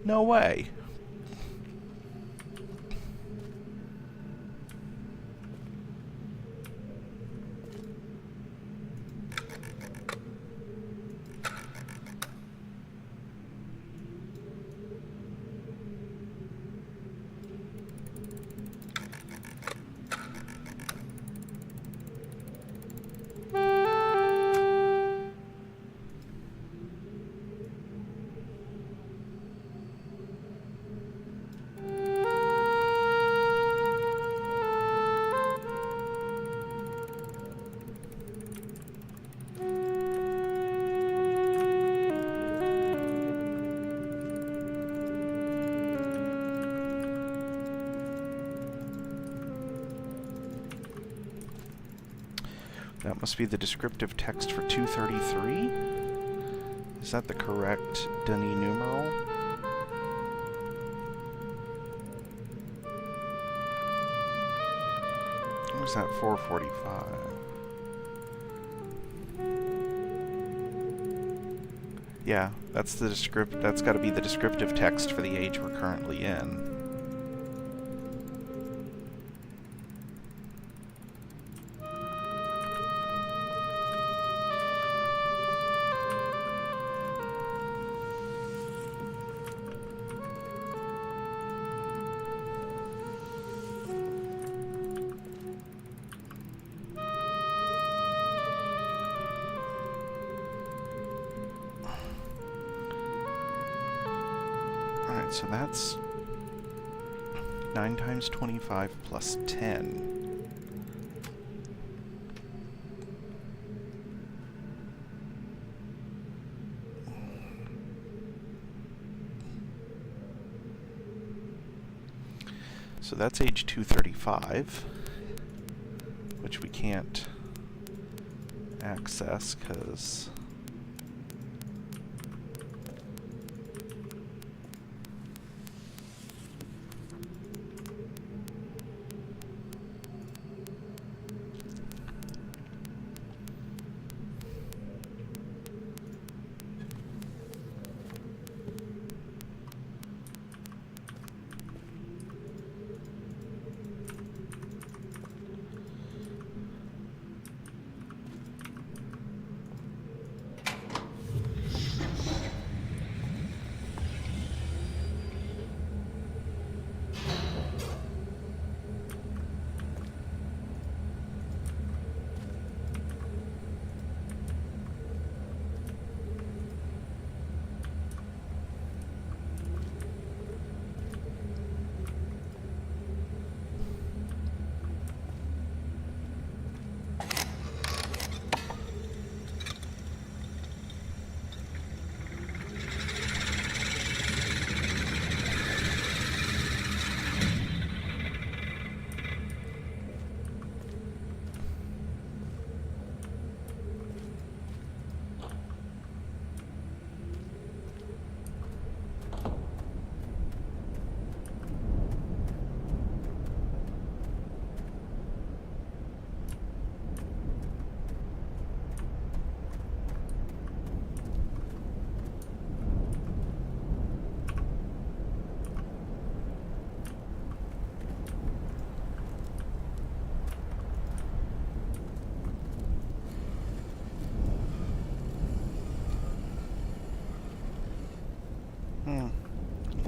No way. That must be the descriptive text for 233? Is that the correct Denis numeral? Or is that 445? Yeah, that's the that's got to be the descriptive text for the age we're currently in. So that's 9 times 25 plus 10. So that's age 235, which we can't access because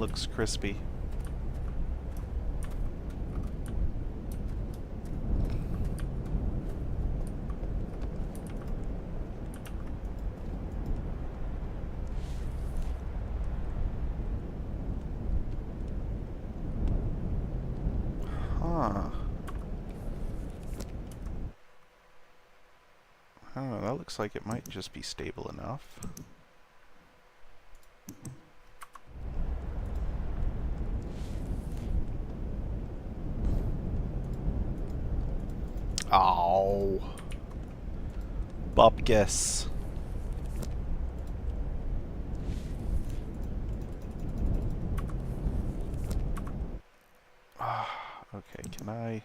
looks crispy. Huh. I don't know, that looks like it might just be stable enough. Oh, Bupkis. Okay, can I?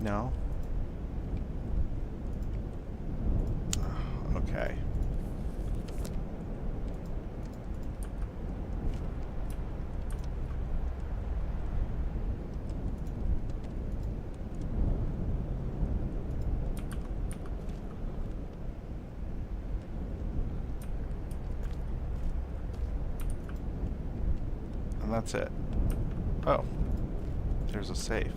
No? Okay. And that's it. Oh. There's a safe.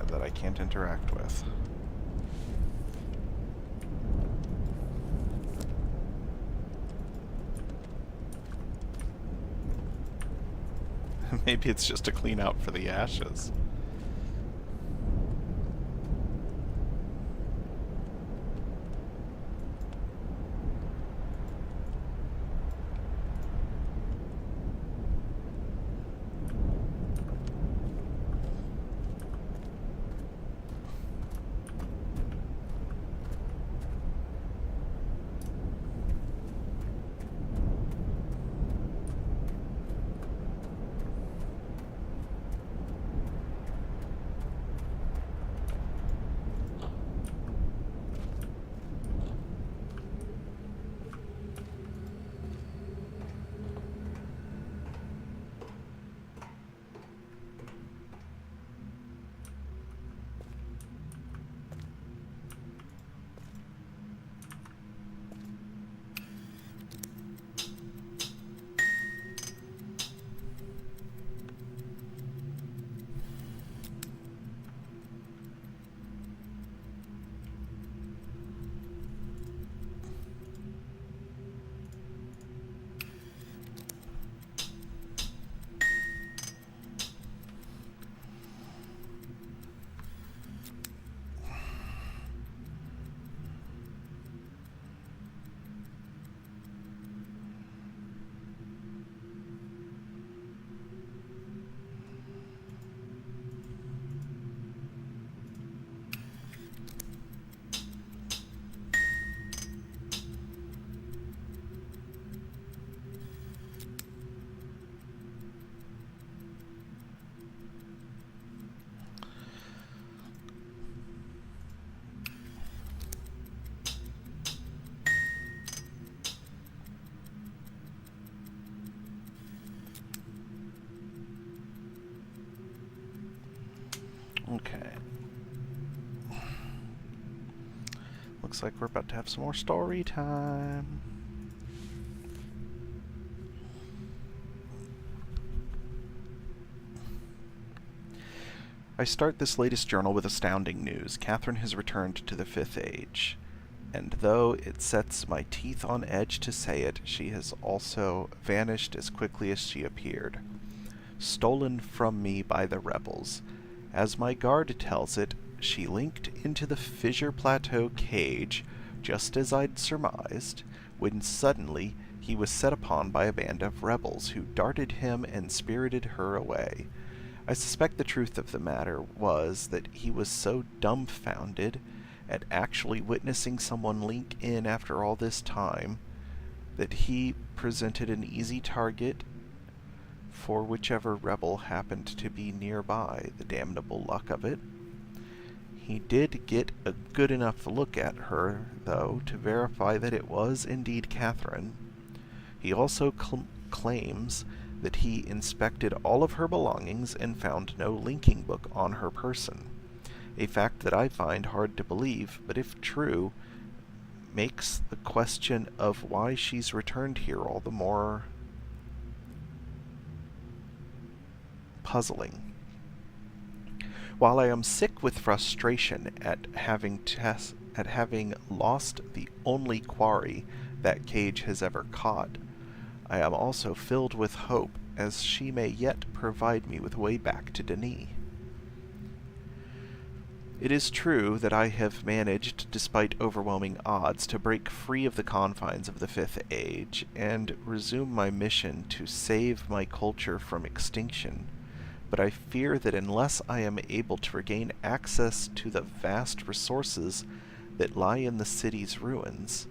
That I can't interact with. Maybe it's just a clean out for the ashes. Okay. Looks like we're about to have some more story time. I start this latest journal with astounding news. Catherine has returned to the Fifth Age. And though it sets my teeth on edge to say it, she has also vanished as quickly as she appeared. Stolen from me by the rebels. As my guard tells it, she linked into the Fissure Plateau cage, just as I'd surmised, when suddenly he was set upon by a band of rebels who darted him and spirited her away. I suspect the truth of the matter was that he was so dumbfounded at actually witnessing someone link in after all this time that he presented an easy target for whichever rebel happened to be nearby. The damnable luck of it. He did get a good enough look at her, though, to verify that it was indeed Catherine. He also claims that he inspected all of her belongings and found no linking book on her person. A fact that I find hard to believe, but if true, makes the question of why she's returned here all the more puzzling. While I am sick with frustration at having lost the only quarry that cage has ever caught, I am also filled with hope, as she may yet provide me with a way back to Denis. It is true that I have managed, despite overwhelming odds, to break free of the confines of the Fifth Age and resume my mission to save my culture from extinction, but I fear that unless I am able to regain access to the vast resources that lie in the city's ruins,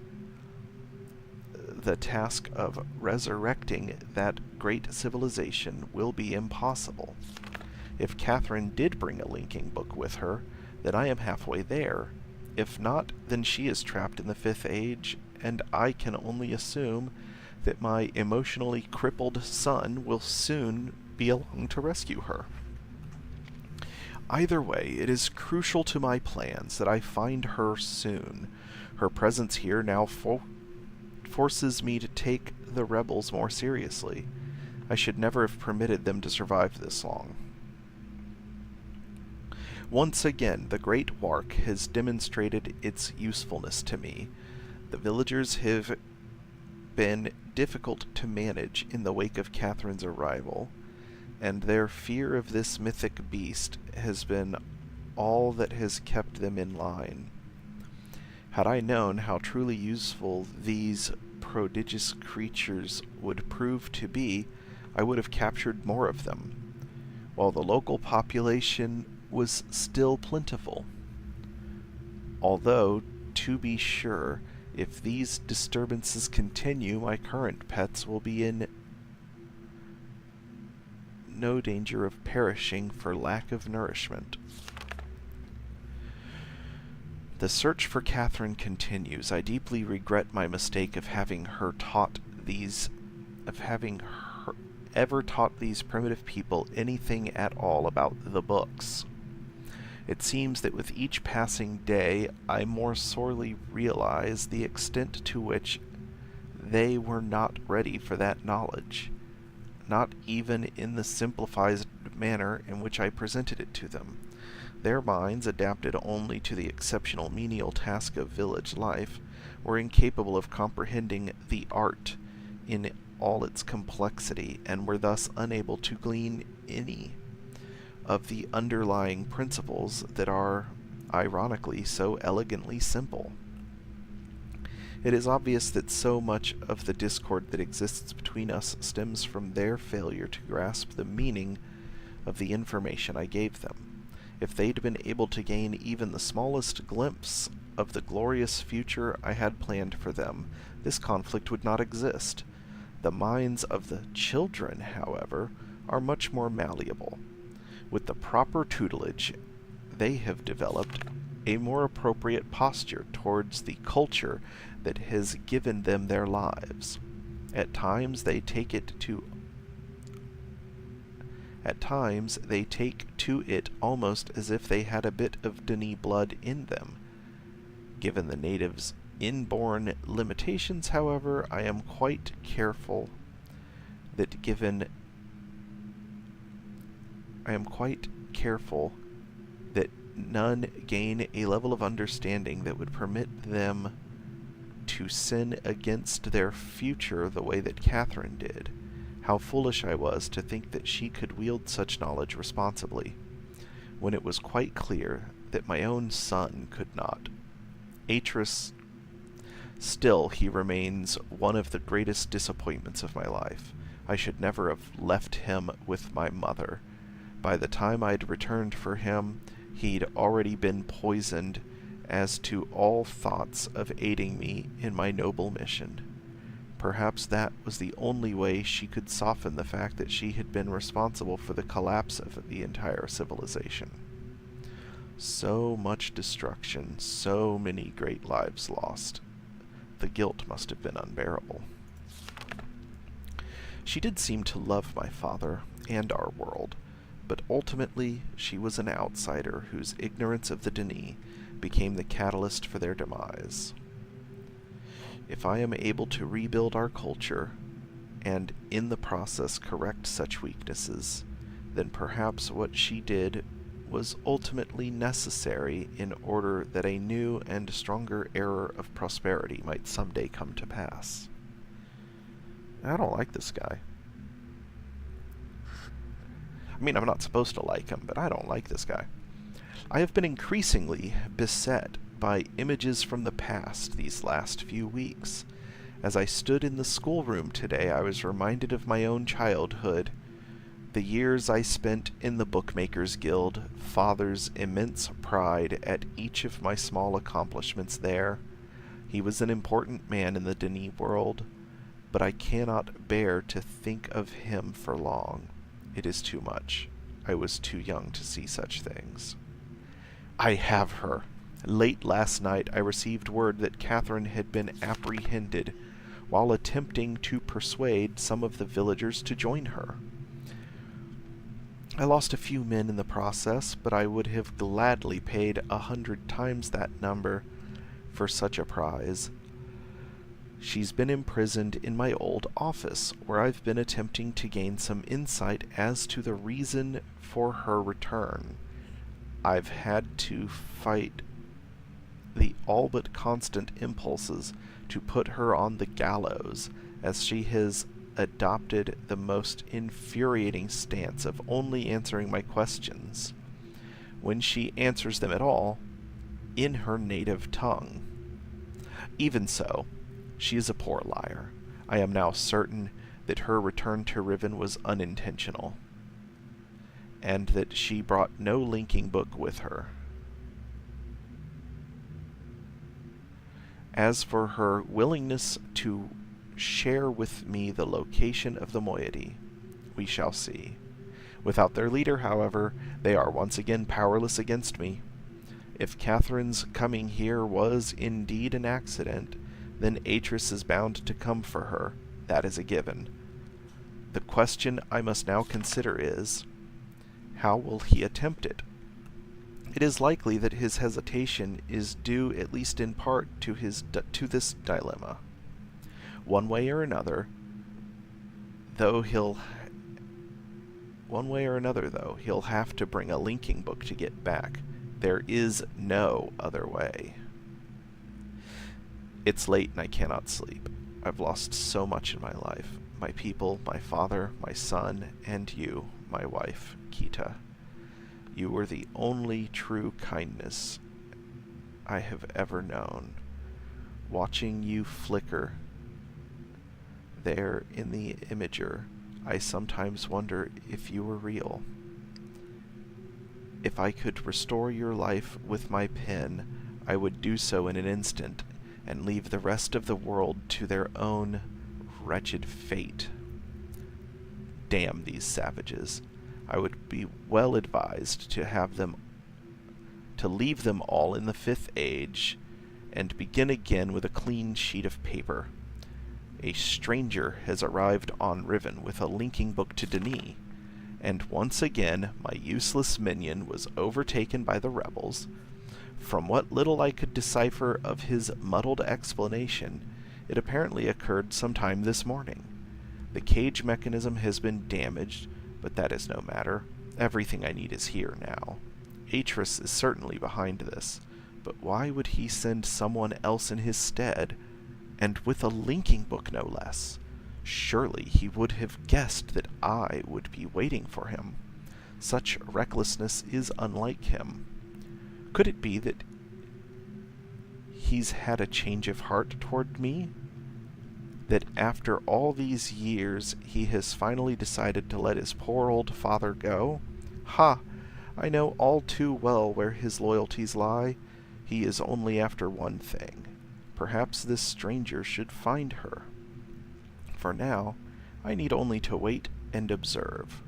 the task of resurrecting that great civilization will be impossible. If Catherine did bring a linking book with her, then I am halfway there. If not, then she is trapped in the Fifth Age, and I can only assume that my emotionally crippled son will soon be along to rescue her. Either way, it is crucial to my plans that I find her soon. Her presence here now forces me to take the rebels more seriously. I should never have permitted them to survive this long. Once again, the Great Wark has demonstrated its usefulness to me. The villagers have been difficult to manage in the wake of Catherine's arrival. and their fear of this mythic beast has been all that has kept them in line. Had I known how truly useful these prodigious creatures would prove to be, I would have captured more of them, while the local population was still plentiful. Although, to be sure, if these disturbances continue, my current pets will be in no danger of perishing for lack of nourishment. The search for Catherine continues. I deeply regret my mistake of having ever taught these primitive people anything at all about the books. It seems that with each passing day, I more sorely realize the extent to which they were not ready for that knowledge, not even in the simplified manner in which I presented it to them. Their minds, adapted only to the exceptional menial task of village life, were incapable of comprehending the art in all its complexity, and were thus unable to glean any of the underlying principles that are, ironically, so elegantly simple. It is obvious that so much of the discord that exists between us stems from their failure to grasp the meaning of the information I gave them. If they'd been able to gain even the smallest glimpse of the glorious future I had planned for them, this conflict would not exist. The minds of the children, however, are much more malleable. With the proper tutelage, they have developed a more appropriate posture towards the culture that has given them their lives. At times they take to it almost as if they had a bit of Denis blood in them. Given the natives' inborn limitations, however, I am quite careful that none gain a level of understanding that would permit them to sin against their future the way that Catherine did. How foolish I was to think that she could wield such knowledge responsibly, when it was quite clear that my own son could not. Atris, still, he remains one of the greatest disappointments of my life. I should never have left him with my mother. By the time I'd returned for him, he'd already been poisoned as to all thoughts of aiding me in my noble mission. Perhaps that was the only way she could soften the fact that she had been responsible for the collapse of the entire civilization. So much destruction, so many great lives lost. The guilt must have been unbearable. She did seem to love my father and our world, but ultimately she was an outsider whose ignorance of the Denis became the catalyst for their demise. If I am able to rebuild our culture, and in the process correct such weaknesses, then perhaps what she did was ultimately necessary in order that a new and stronger era of prosperity might someday come to pass. I don't like this guy. I mean, I'm not supposed to like him, but I don't like this guy. I have been increasingly beset by images from the past these last few weeks. As I stood in the schoolroom today, I was reminded of my own childhood, the years I spent in the Bookmakers Guild, Father's immense pride at each of my small accomplishments there. He was an important man in the Denis world, but I cannot bear to think of him for long. It is too much. I was too young to see such things. I have her. Late last night I received word that Catherine had been apprehended while attempting to persuade some of the villagers to join her. I lost a few men in the process, but I would have gladly paid 100 times that number for such a prize. She's been imprisoned in my old office, where I've been attempting to gain some insight as to the reason for her return. I've had to fight the all but constant impulses to put her on the gallows, as she has adopted the most infuriating stance of only answering my questions, when she answers them at all, in her native tongue. Even so, she is a poor liar. I am now certain that her return to Riven was unintentional, and that she brought no linking book with her. As for her willingness to share with me the location of the moiety, we shall see. Without their leader, however, they are once again powerless against me. If Catherine's coming here was indeed an accident, then Atris is bound to come for her. That is a given. The question I must now consider is, how will he attempt it? It is likely that his hesitation is due at least in part to this dilemma. One way or another, though, he'll have to bring a linking book to get back. There is no other way. It's late and I cannot sleep. I've lost so much in my life. My people, my father, my son, and you, my wife, Kita. You were the only true kindness I have ever known. Watching you flicker there in the imager, I sometimes wonder if you were real. If I could restore your life with my pen, I would do so in an instant, and leave the rest of the world to their own wretched fate. Damn these savages. I would be well advised to leave them all in the 5th Age, and begin again with a clean sheet of paper. A stranger has arrived on Riven with a linking book to Denis, and once again my useless minion was overtaken by the rebels. From what little I could decipher of his muddled explanation, it apparently occurred sometime this morning. The cage mechanism has been damaged, but that is no matter. Everything I need is here now. Atris is certainly behind this, but why would he send someone else in his stead, and with a linking book no less? Surely he would have guessed that I would be waiting for him. Such recklessness is unlike him. Could it be that he's had a change of heart toward me? That after all these years he has finally decided to let his poor old father go? Ha! I know all too well where his loyalties lie. He is only after one thing. Perhaps this stranger should find her. For now, I need only to wait and observe.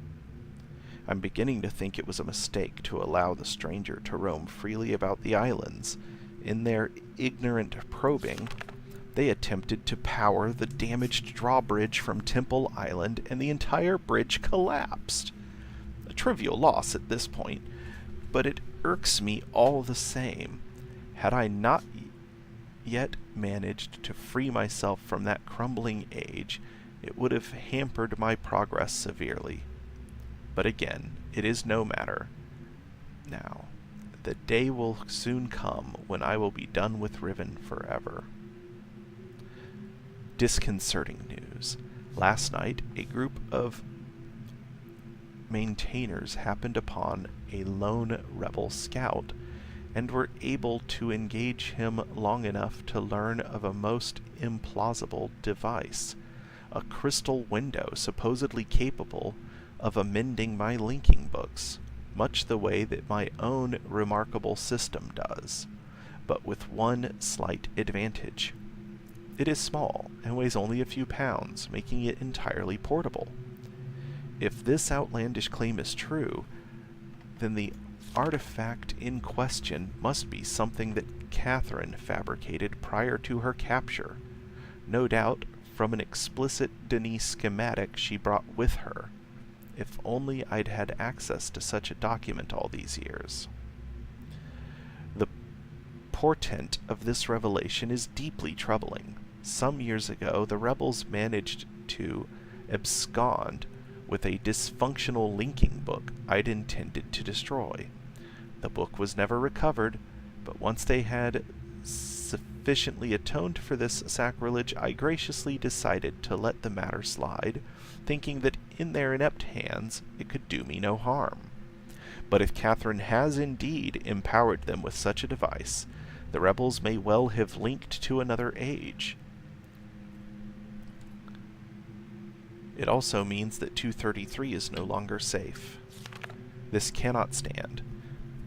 I'm beginning to think it was a mistake to allow the stranger to roam freely about the islands. In their ignorant probing, they attempted to power the damaged drawbridge from Temple Island, and the entire bridge collapsed. A trivial loss at this point, but it irks me all the same. Had I not yet managed to free myself from that crumbling age, it would have hampered my progress severely. But again, it is no matter. Now, the day will soon come when I will be done with Riven forever. Disconcerting news. Last night, a group of maintainers happened upon a lone rebel scout, and were able to engage him long enough to learn of a most implausible device, a crystal window supposedly capable of amending my linking books, much the way that my own remarkable system does, but with one slight advantage. It is small, and weighs only a few pounds, making it entirely portable. If this outlandish claim is true, then the artifact in question must be something that Catherine fabricated prior to her capture, no doubt from an explicit Denis schematic she brought with her. If only I'd had access to such a document all these years. The portent of this revelation is deeply troubling. Some years ago, the rebels managed to abscond with a dysfunctional linking book I'd intended to destroy. The book was never recovered, but once they had sufficiently atoned for this sacrilege, I graciously decided to let the matter slide, thinking that in their inept hands it could do me no harm. But if Catherine has indeed empowered them with such a device, the rebels may well have linked to another age. It also means that 233 is no longer safe. This cannot stand.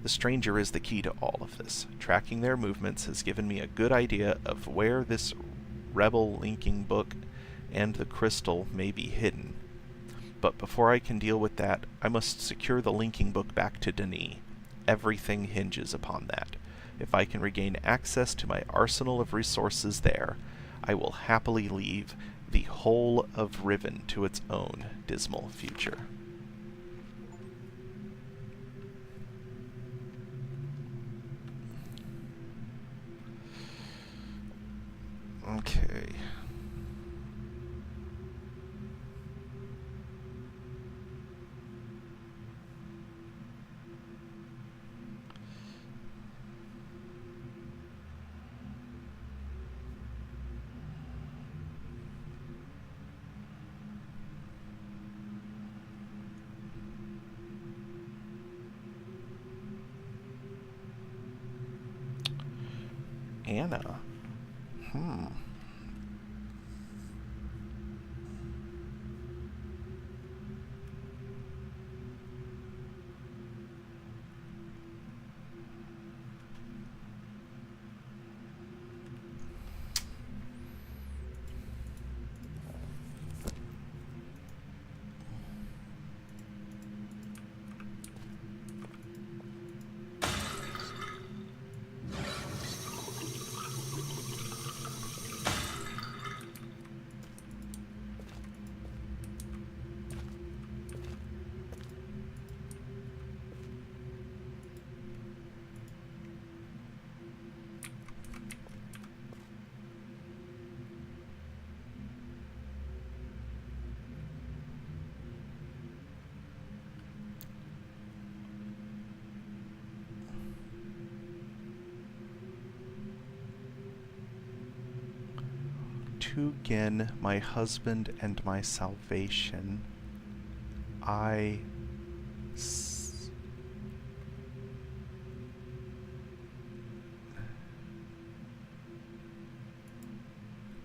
The stranger is the key to all of this. Tracking their movements has given me a good idea of where this rebel linking book and the crystal may be hidden. But before I can deal with that, I must secure the linking book back to Denis. Everything hinges upon that. If I can regain access to my arsenal of resources there, I will happily leave the whole of Riven to its own dismal future. Okay. Anna. To Gin, my husband and my salvation, I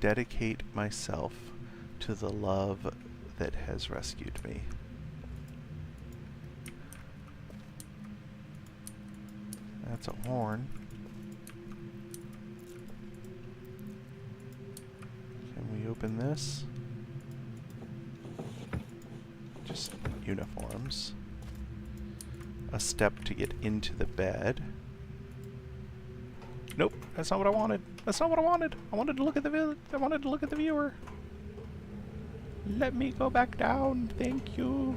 dedicate myself to the love that has rescued me. That's a horn. Can we open this? Just uniforms. A step to get into the bed. Nope, that's not what I wanted. That's not what I wanted. I wanted to look at the viewer. Let me go back down. Thank you.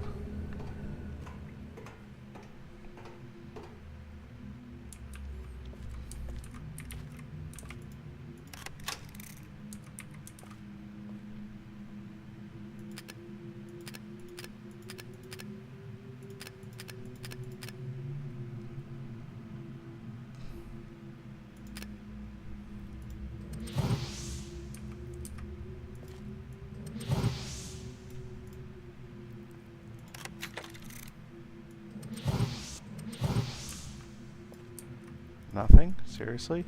Nothing? Seriously?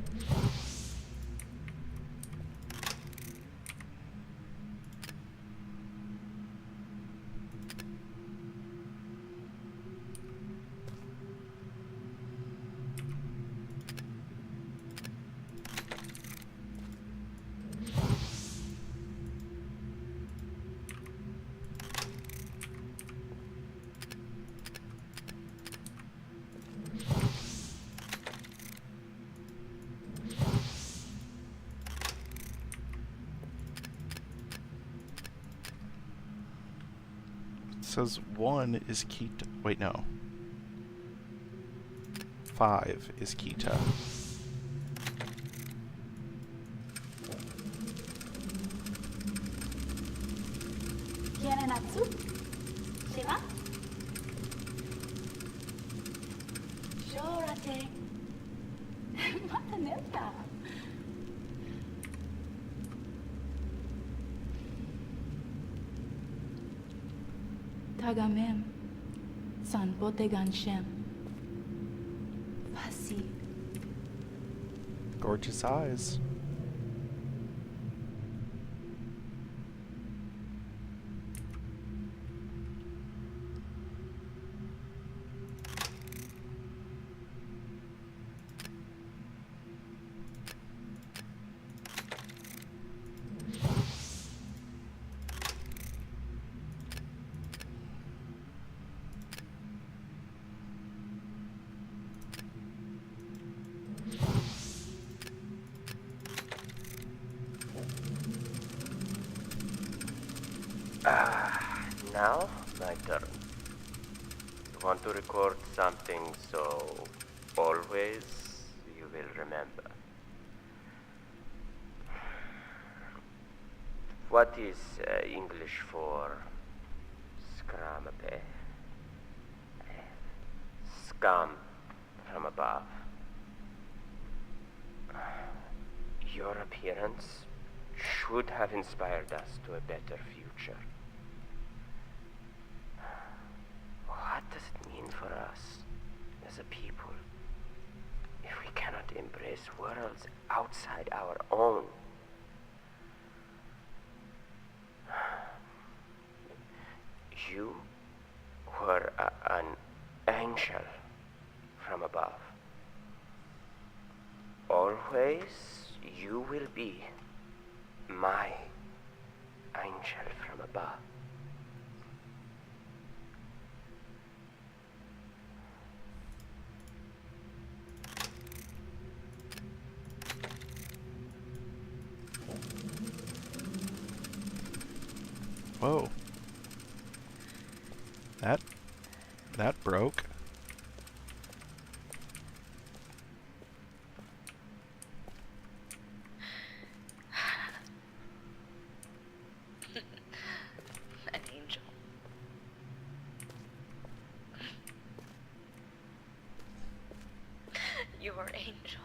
Says 1 is Kita. Wait, no. 5 is Kita.
¿Quiere Natsu? ¿Shiva? Shorate. また寝た。Tagamem. San Botegan Shem. Fasi.
Gorgeous eyes.
Now, my turn. You want to record something so always you will remember. What is English for scramape? Scum from above. Your appearance should have inspired us to a better future. What does it mean for us as a people if we cannot embrace worlds outside our own? You were an angel from above. Always you will be my angel from above.
Whoa. That broke.
An angel. Your angel.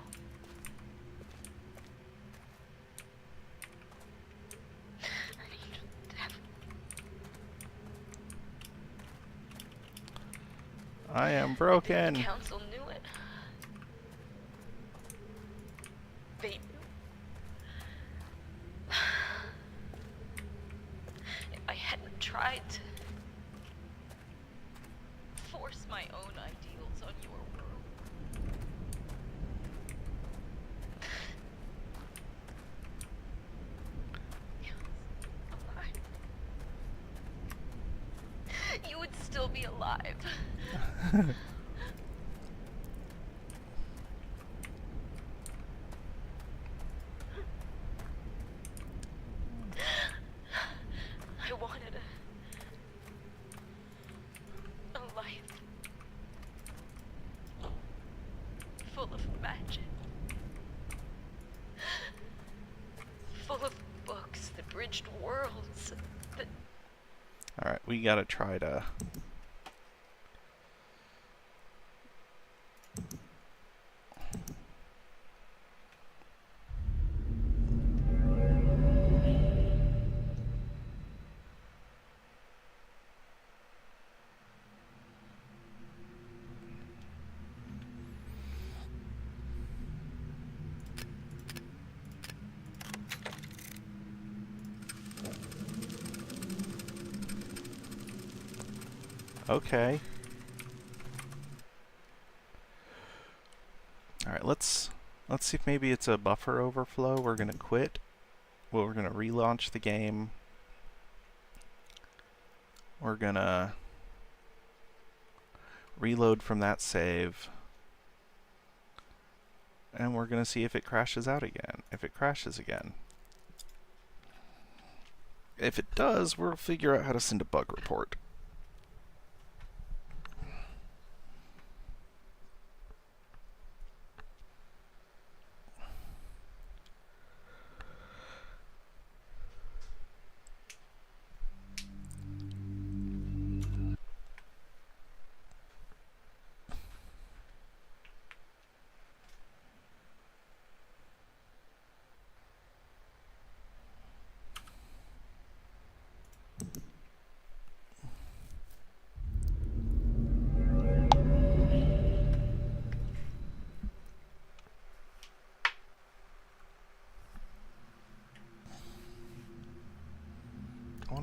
An angel devil.
I am
The
broken.
council knew it. They knew. If I hadn't tried to force my own ideals on your world. You would still be alive. I wanted a life full of magic, full of books that bridged worlds, that
Alright, we gotta try to... Okay. Alright, let's see if maybe it's a buffer overflow. We're gonna quit. Well, we're gonna relaunch the game. We're gonna reload from that save. And we're gonna see if it crashes out again. If it crashes again. If it does, we'll figure out how to send a bug report.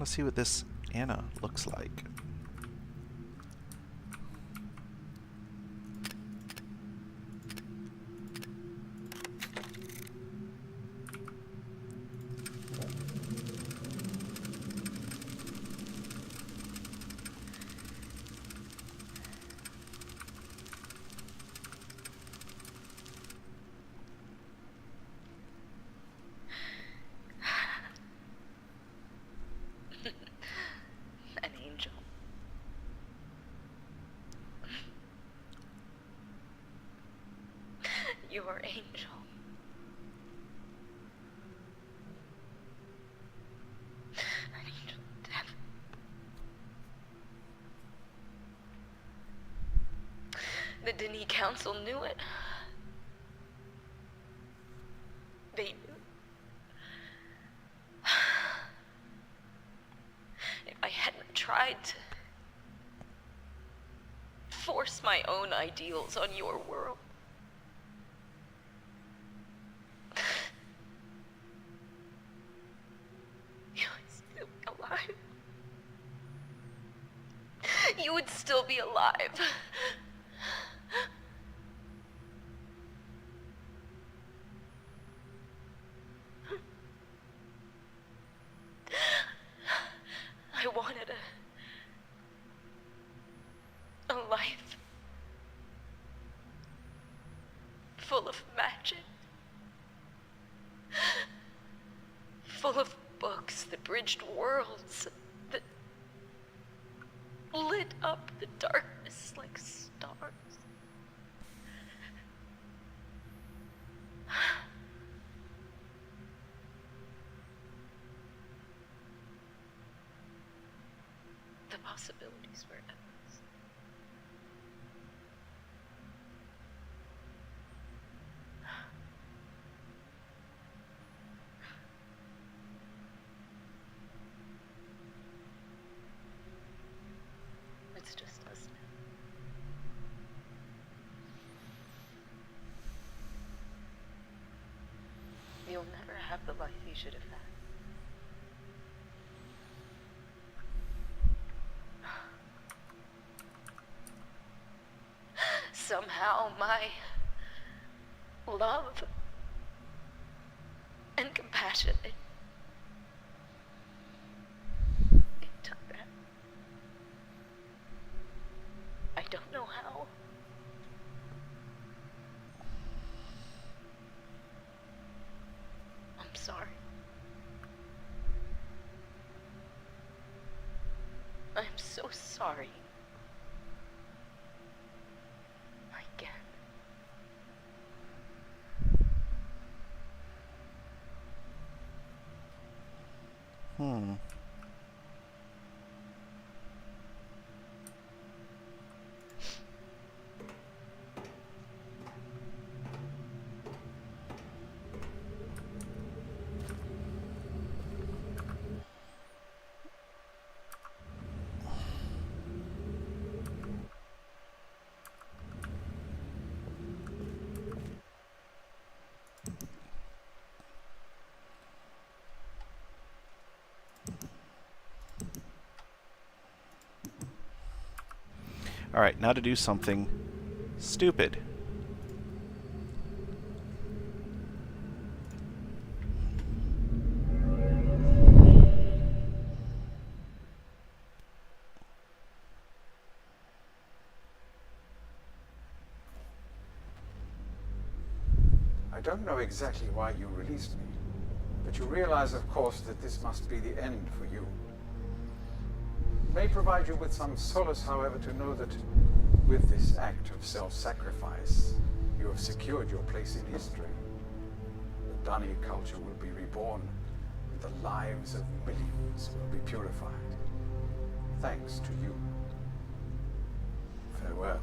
want to see what this Anna looks like.
An angel. Your angel. An angel of death. The Denis Council knew it. They knew. If I hadn't tried to force my own ideals on your world, you would still be alive. You would still be alive. I wanted a life full of magic, full of books that bridged worlds, that lit up the darkness like stars. The possibilities were endless. It's just us now. You'll never have the life you should have had. Somehow my love and compassion, it took that. I don't know how. I'm sorry. I'm so sorry. Again.
Alright, now to do something stupid.
I don't know exactly why you released me, but you realize, of course, that this must be the end for you. It may provide you with some solace, however, to know that with this act of self-sacrifice, you have secured your place in history. The Dani culture will be reborn, and the lives of millions will be purified. Thanks to you. Farewell.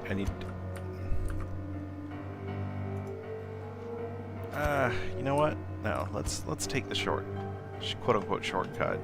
I need... you know what? No, let's take the quote-unquote shortcut.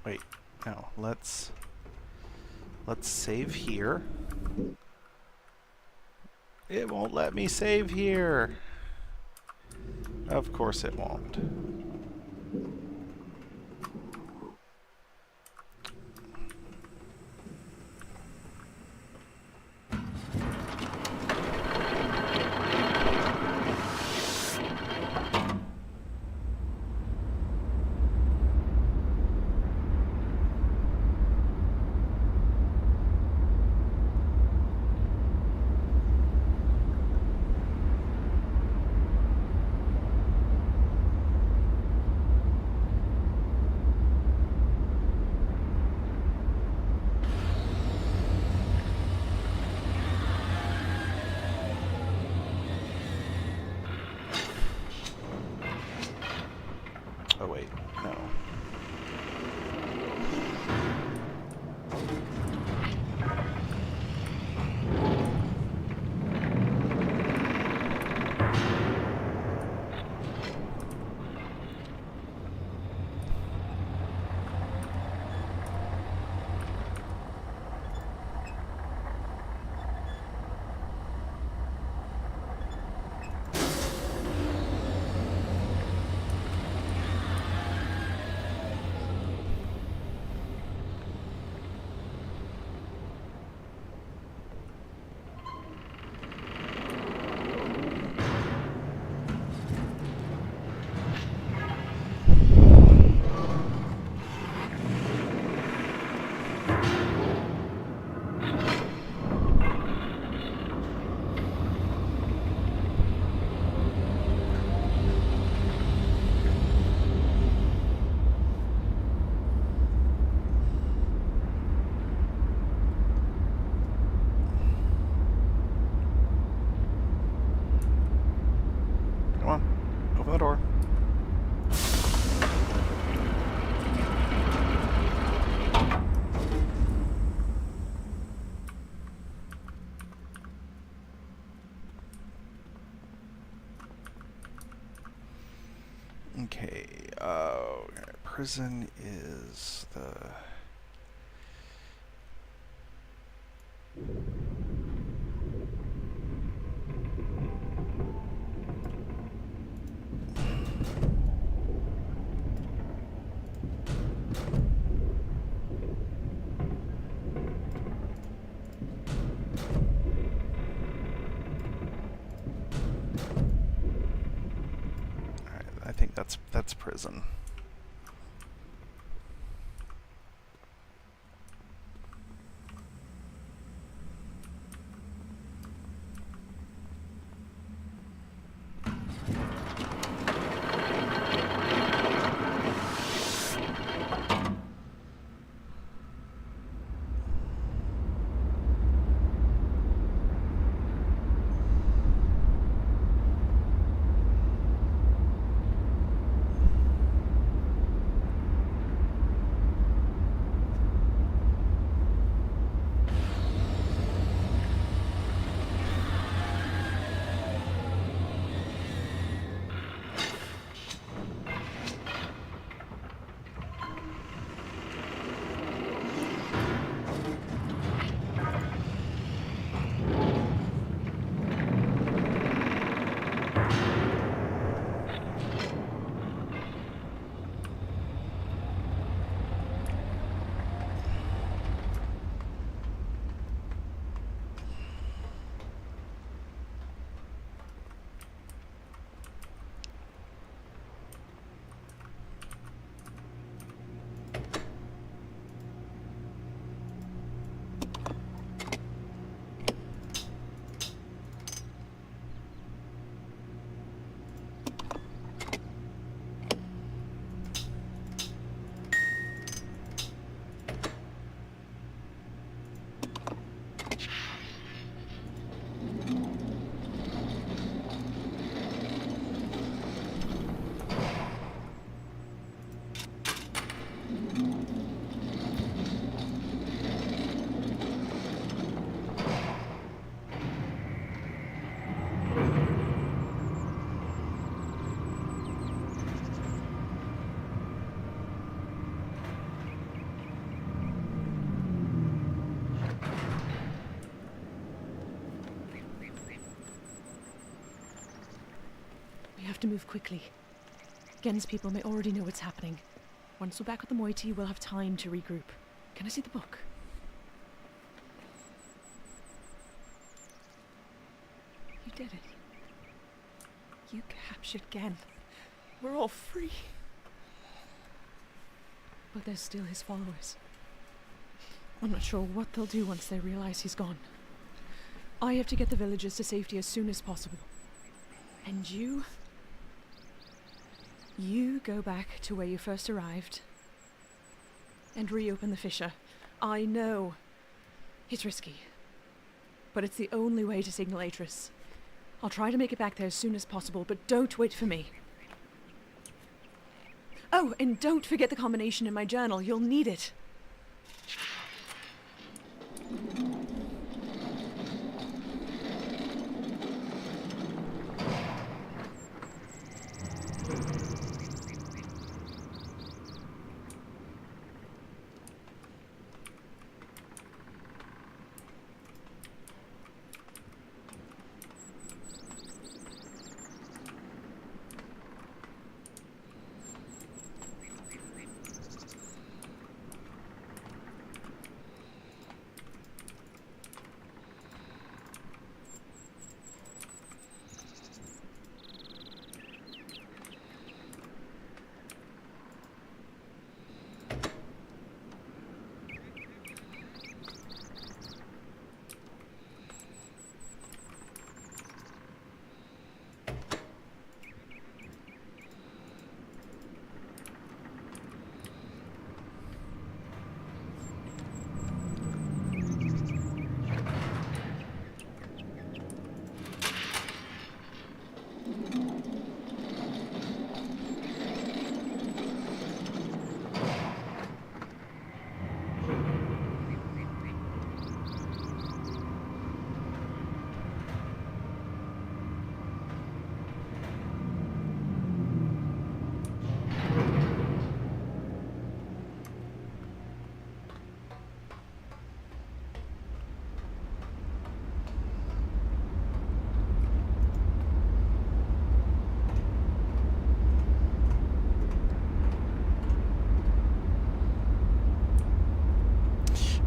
Wait, no, let's save here. It won't let me save here. Of course it won't. prison is the... Alright, I think that's prison.
We have to move quickly. Gen's people may already know what's happening. Once we're back with the moiety, we'll have time to regroup. Can I see the book? You did it. You captured Gen. We're all free. But there's still his followers. I'm not sure what they'll do once they realize he's gone. I have to get the villagers to safety as soon as possible. And you go back to where you first arrived and reopen the fissure. I know it's risky, but it's the only way to signal Atris. I'll try to make it back there as soon as possible, but don't wait for me. Oh, and don't forget the combination in my journal. You'll need it.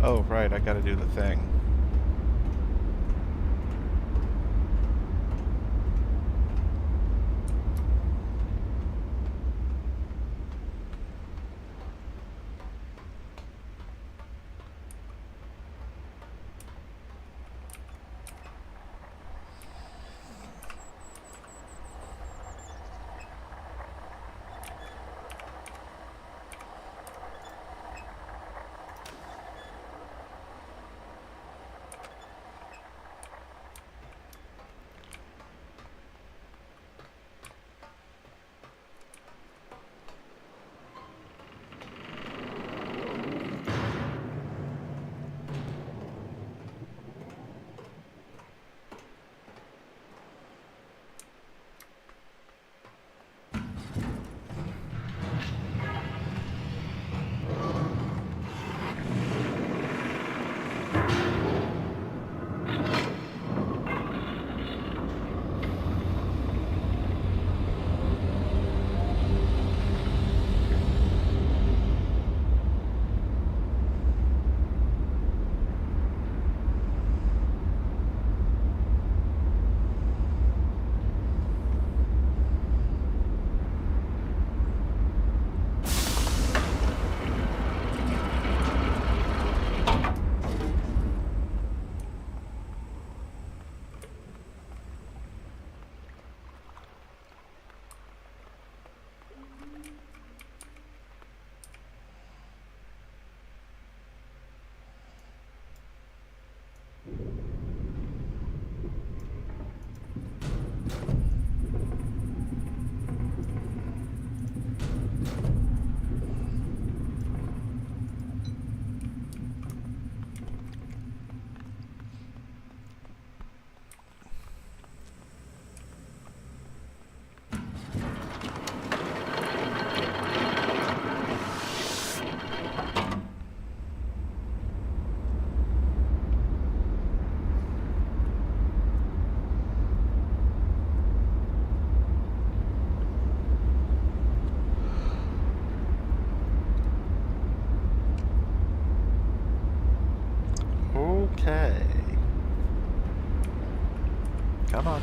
Oh, right, I gotta do the thing. Okay. Come on.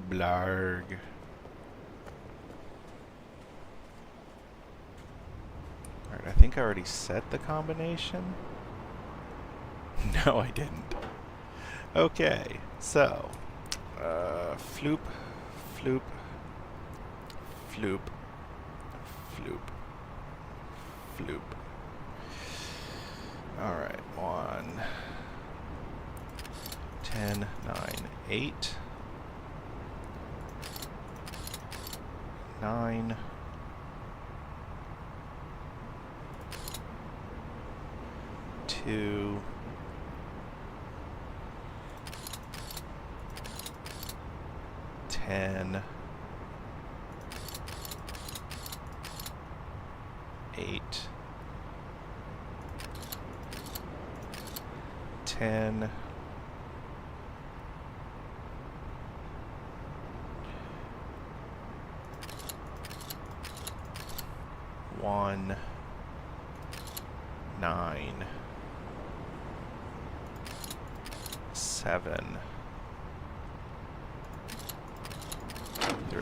Blarg. Alright, I think I already set the combination. No, I didn't. Okay, so floop, floop, floop, floop, floop. Alright, 1, 10, 9, 8, 9, 2, 10, 8, 10, 1, 9, 7, 3.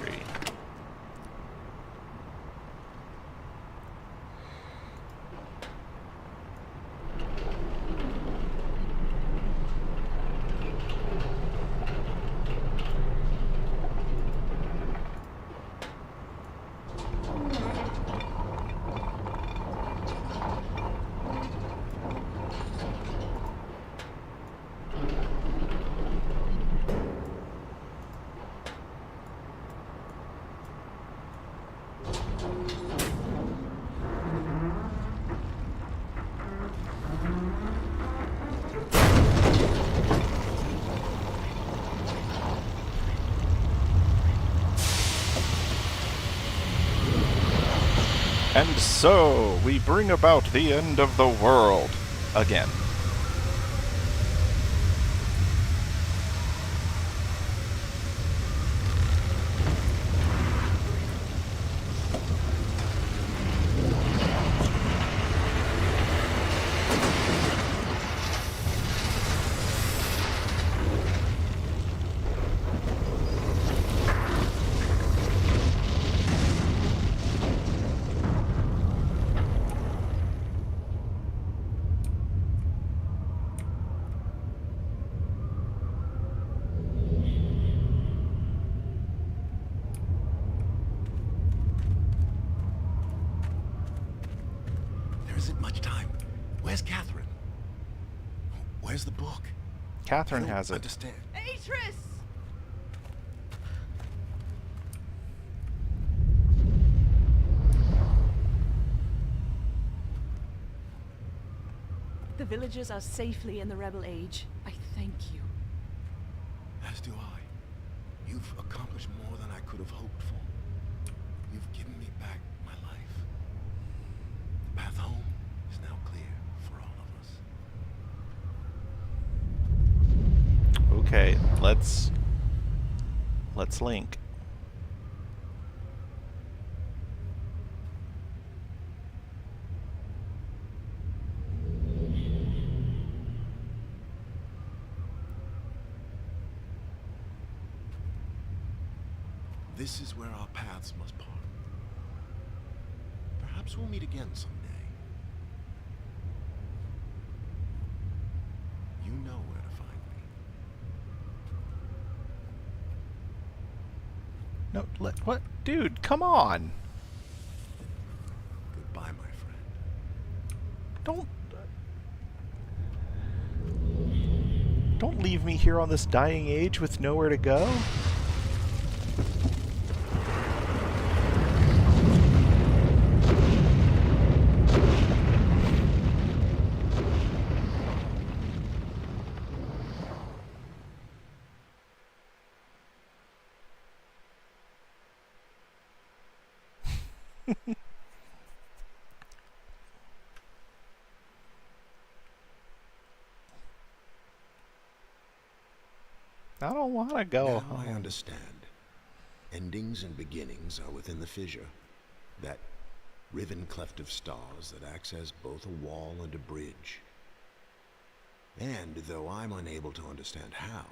And so, we bring about the end of the world. Again.
There isn't much time. Where's Catherine? Where's the book?
Catherine
I don't
has it.
understand.
Atris! The villagers are safely in the Rebel Age. I thank you.
As do I. You've accomplished more than I could have hoped for. You've given me back my life. The path home is now clear for all of us.
Okay, let's link.
This is where our paths must part. Perhaps we'll meet again someday. You know where to find me.
No, what? Dude, come on!
Goodbye, my friend.
Don't leave me here on this dying age with nowhere to go. I don't want to go
Now
home.
I understand. Endings and beginnings are within the fissure. That riven cleft of stars that acts as both a wall and a bridge. And though I'm unable to understand how,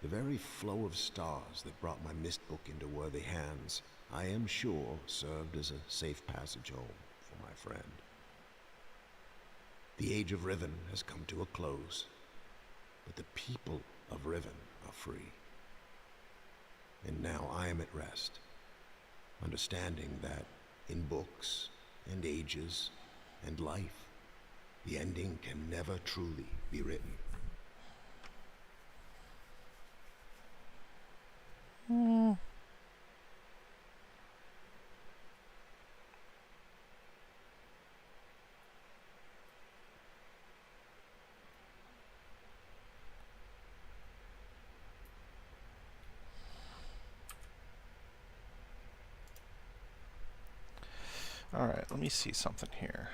the very flow of stars that brought my Myst book into worthy hands, I am sure served as a safe passage home for my friend. The age of Riven has come to a close, but the people of Riven are free. And now I am at rest, understanding that in books and ages and life, the ending can never truly be written.
Alright, let me see something here.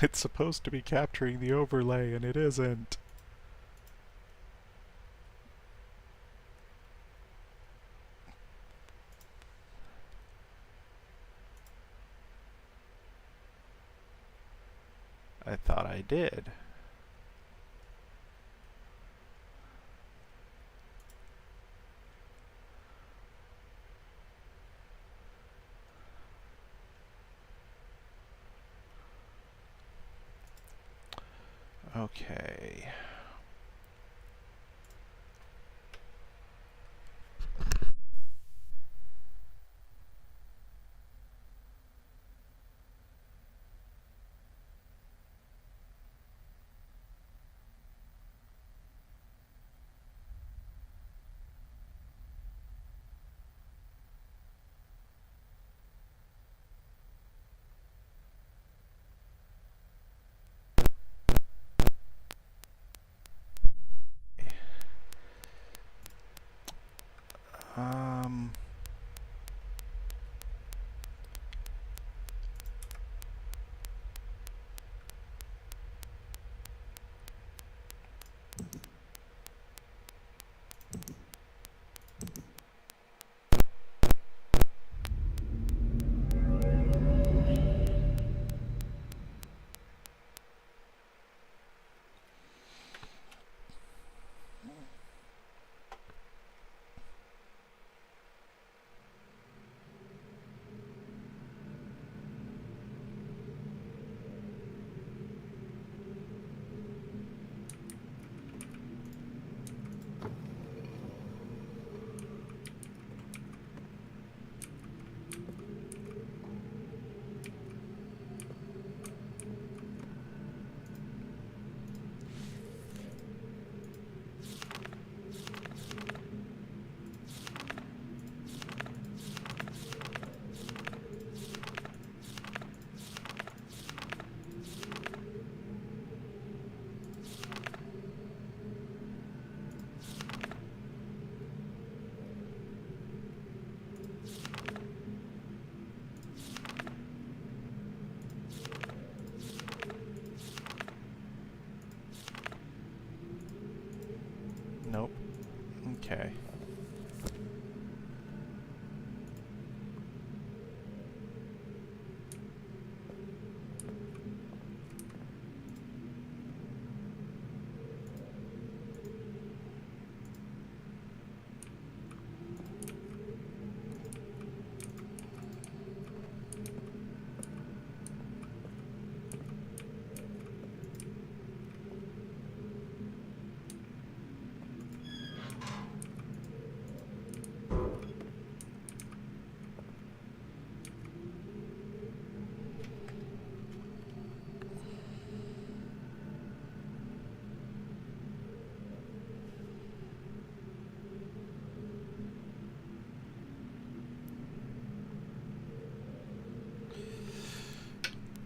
It's supposed to be capturing the overlay, and it isn't. I thought I did. Okay. Um, nope. Okay.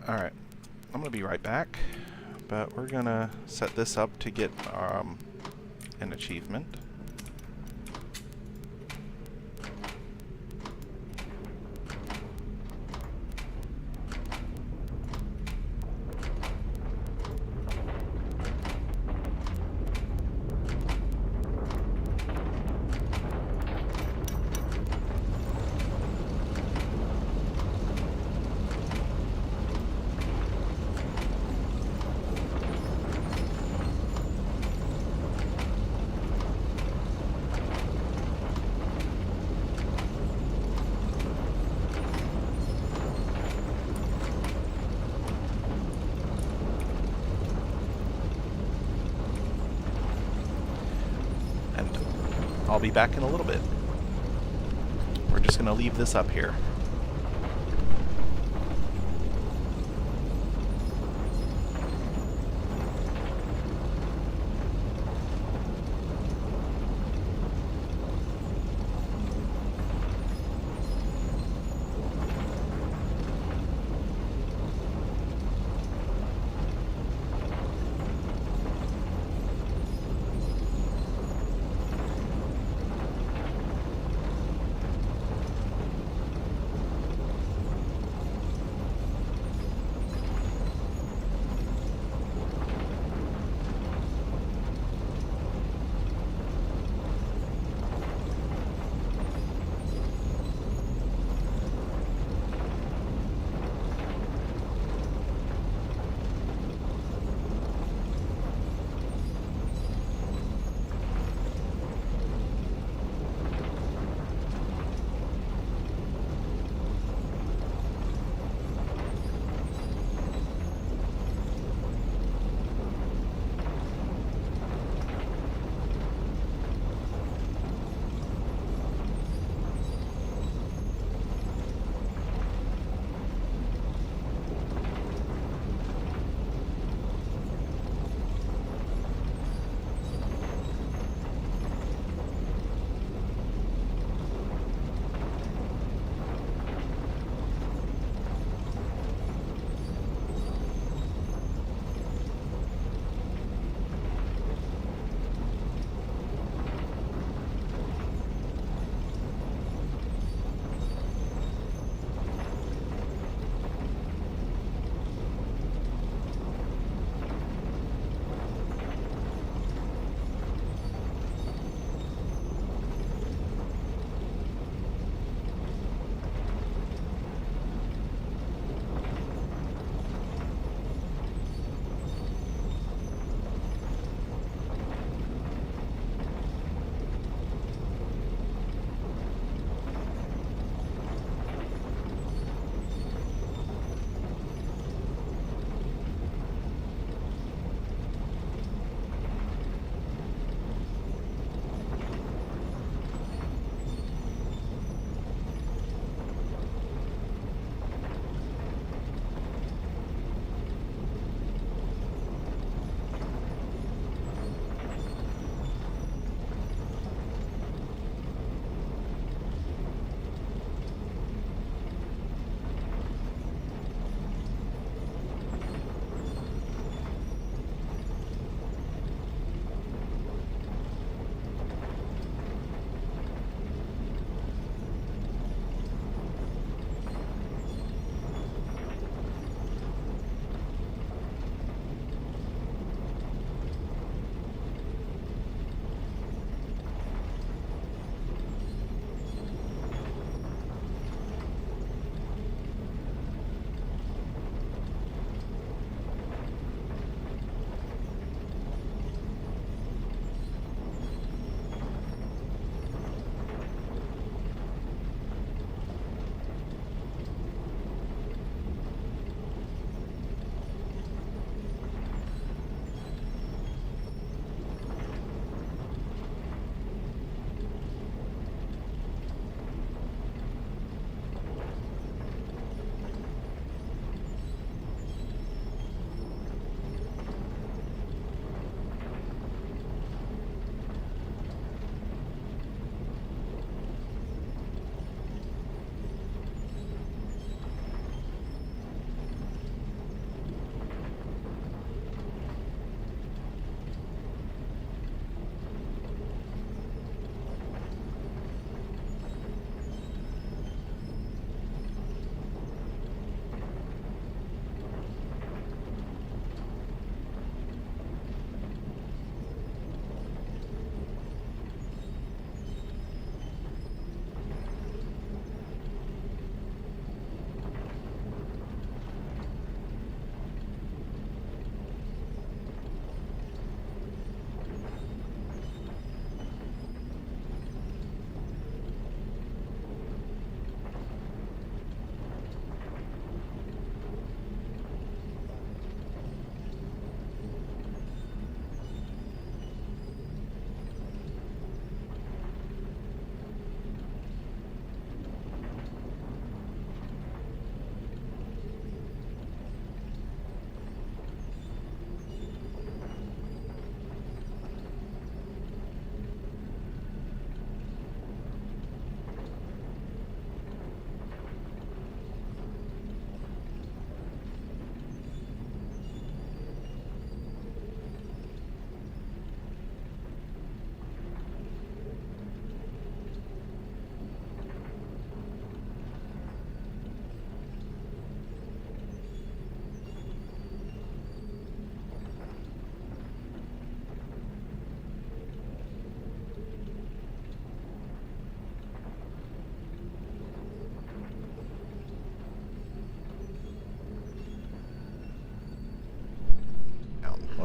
Alright, I'm gonna be right back, but we're gonna set this up to get an achievement. I'll be back in a little bit. We're just going to leave this up here.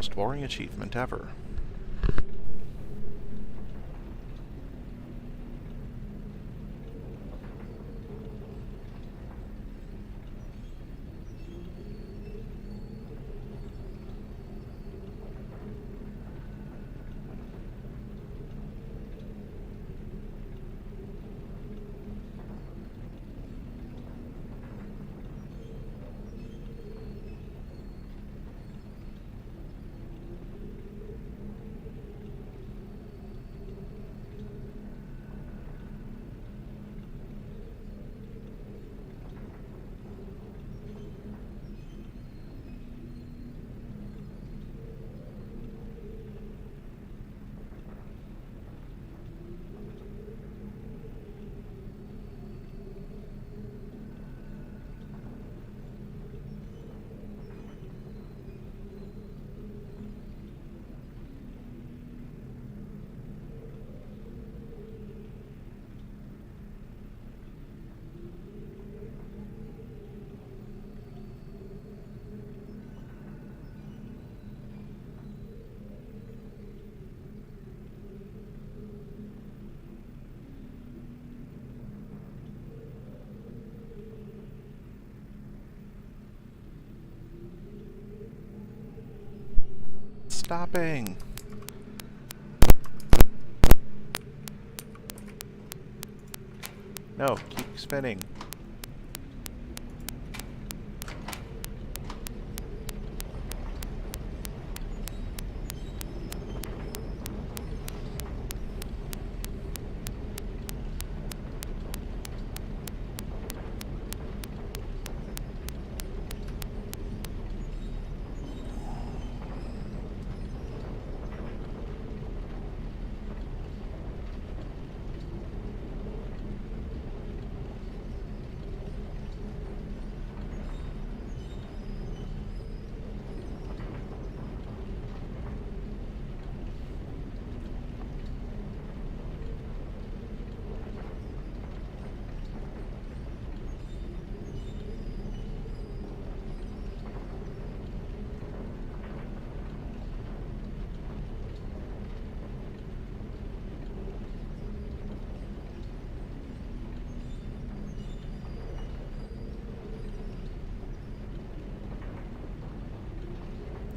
most boring achievement ever. Stopping! No, keep spinning.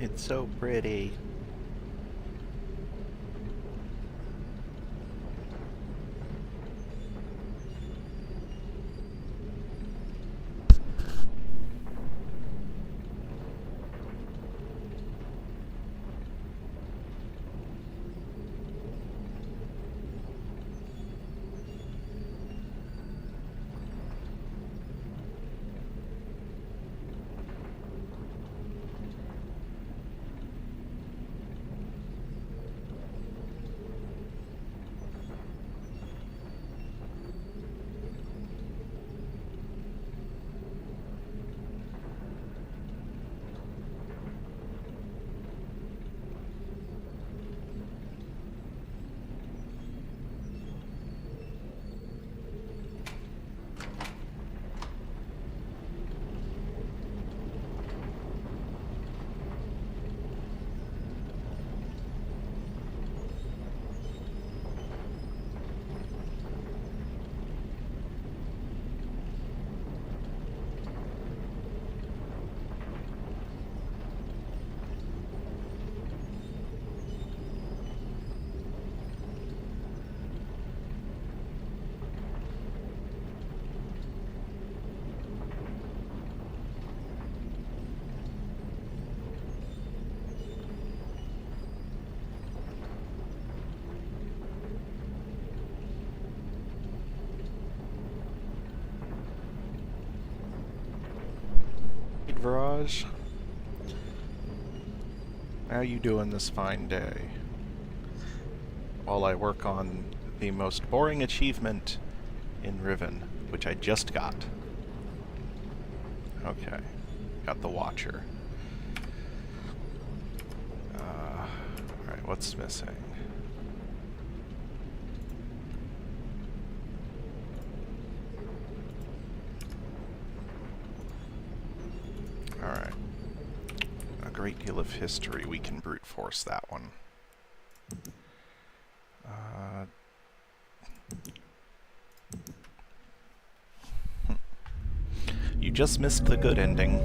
It's so pretty. Viraj, how you doing this fine day? While I work on the most boring achievement in Riven, which I just got. Okay, got the Watcher. Alright, what's missing? great deal of history, we can brute force that one. You just missed the good ending.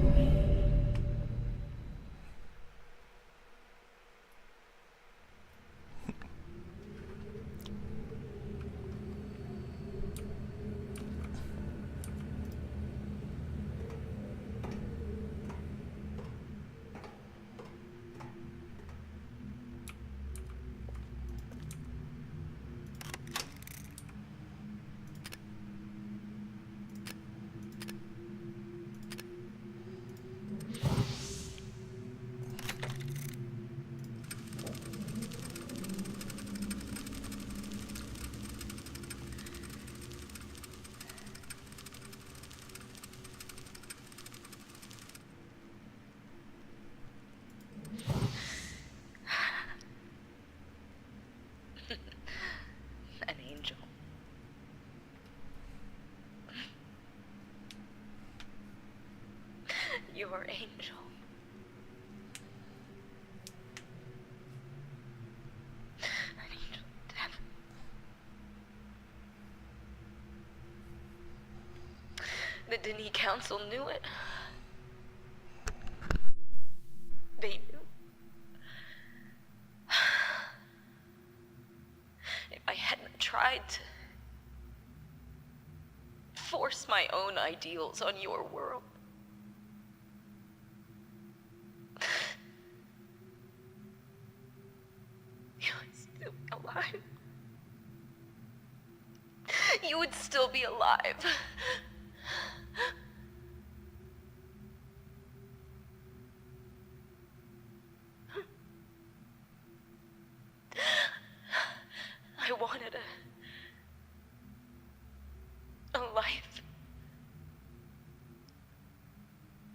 An angel. Your angel. An angel of death. The Denis Council knew it. They knew. If I hadn't tried to force my own ideals on your world, you would still be alive. You would still be alive. I wanted a life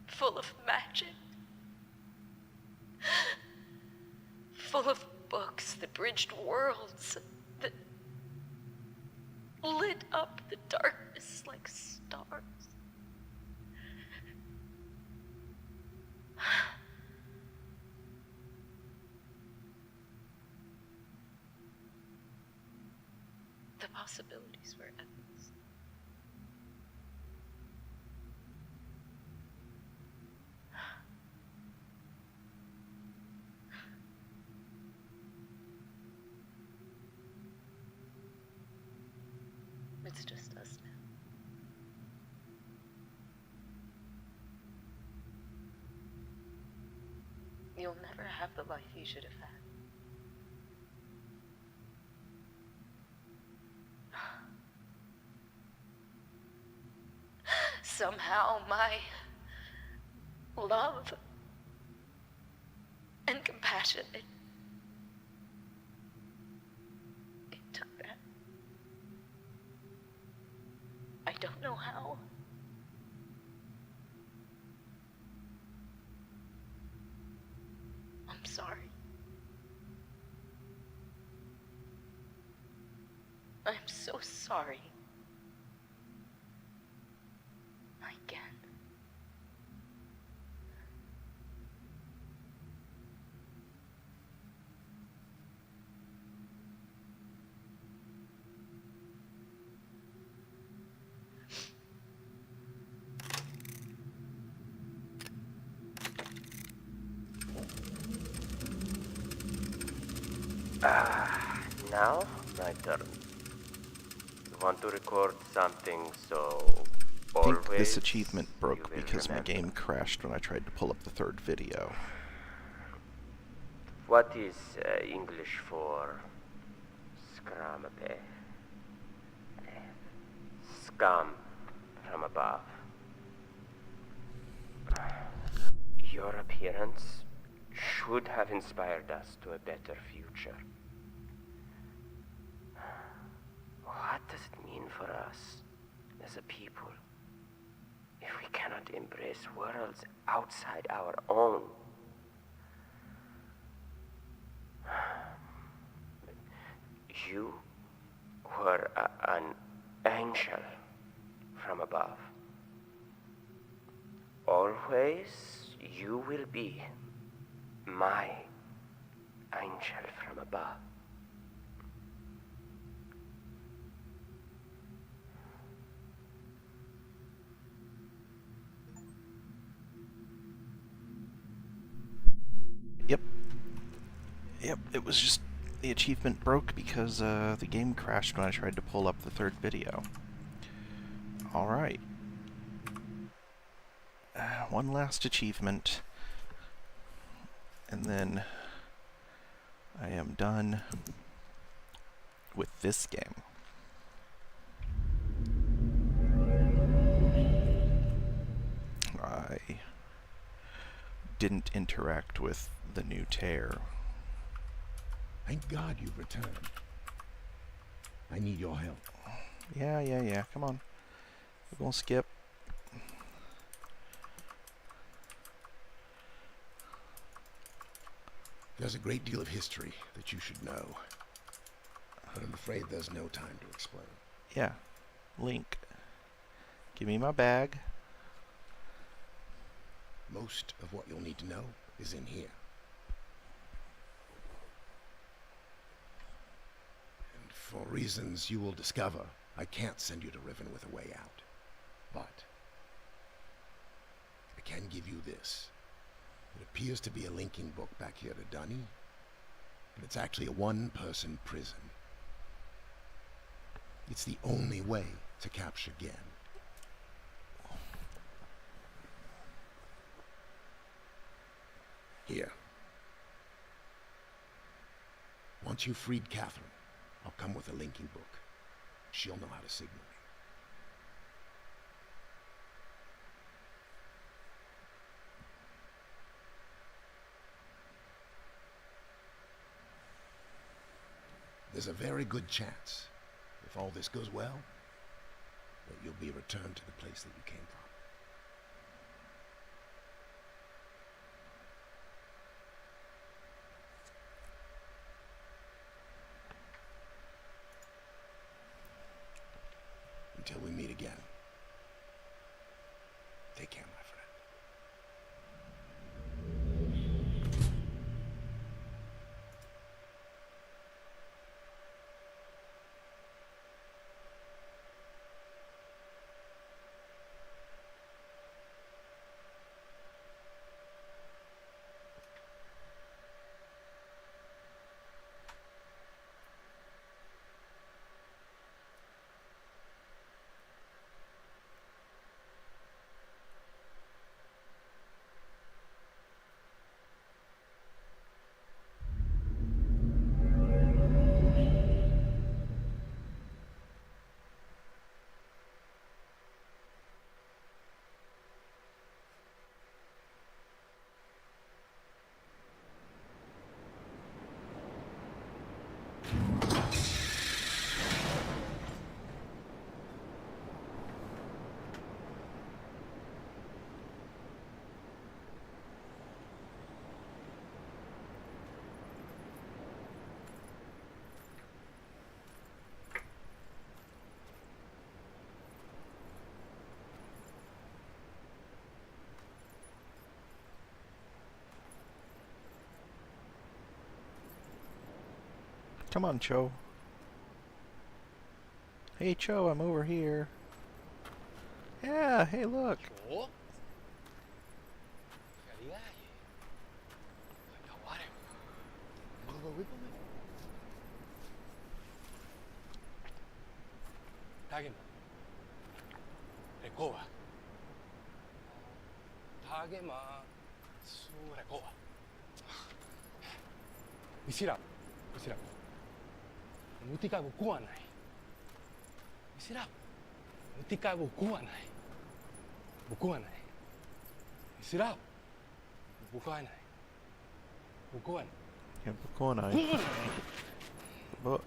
full of magic, full of books that bridged worlds, that lit up the darkness like stars. The possibilities were endless. It's just us now. You'll never have the life you should have had. Somehow my love and compassion, it took that. I don't know how. I'm sorry. I'm so sorry. Again.
Now, my turn. You want to record something, so
I think
always
this achievement
you
broke
will
because my
remember.
game crashed when I tried to pull up the third video.
What is English for scramape? Scum from above. Your appearance should have inspired us to a better future. What does it mean for us as a people if we cannot embrace worlds outside our own? You were an angel from above. Always you will be. My angel from above.
Yep. Yep, it was just the achievement broke because the game crashed when I tried to pull up the third video. Alright. One last achievement. And then I am done with this game. I didn't interact with the new tear.
Thank God you've returned. I need your help.
Yeah. Come on. We're gonna skip.
There's a great deal of history that you should know, but I'm afraid there's no time to explain.
Yeah. Link. Give me my bag.
Most of what you'll need to know is in here. And for reasons you will discover, I can't send you to Riven with a way out. But I can give you this. It appears to be a linking book back here to Dunny, but it's actually a one-person prison. It's the only way to capture Gen. Here. Once you've freed Catherine, I'll come with a linking book. She'll know how to signal me. There's a very good chance, if all this goes well, that you'll be returned to the place that you came from. Until we meet again, take care, my friend.
Come on, Cho. Hey, Cho, I'm over here. Yeah, hey, look.
어? Realidad. Kawarin. Tagema. Rekoa. Tagema. Su rekoa. Isira. Mutika buku wa nai. Isira. Mutika buku wa nai. Buku wa nai. Isira. Buku wa nai. Buku wa nai.
Yeah, book one eye. Book.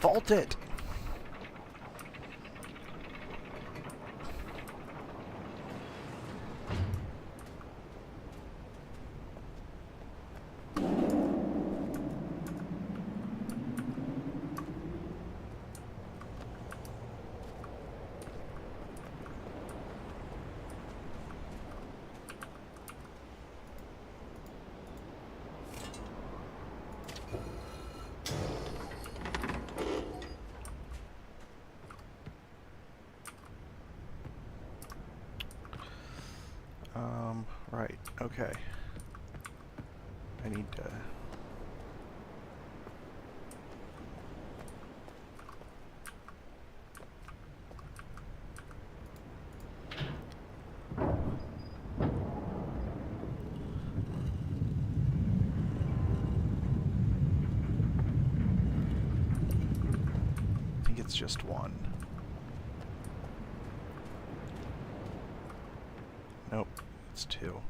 Vault it! Right, okay. I need to... I think it's just one. Nope, it's two.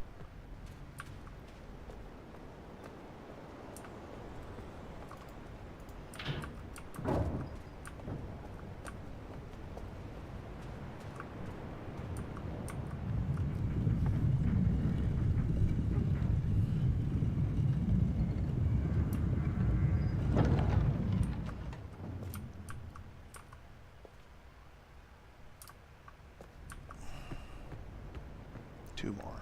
Two more.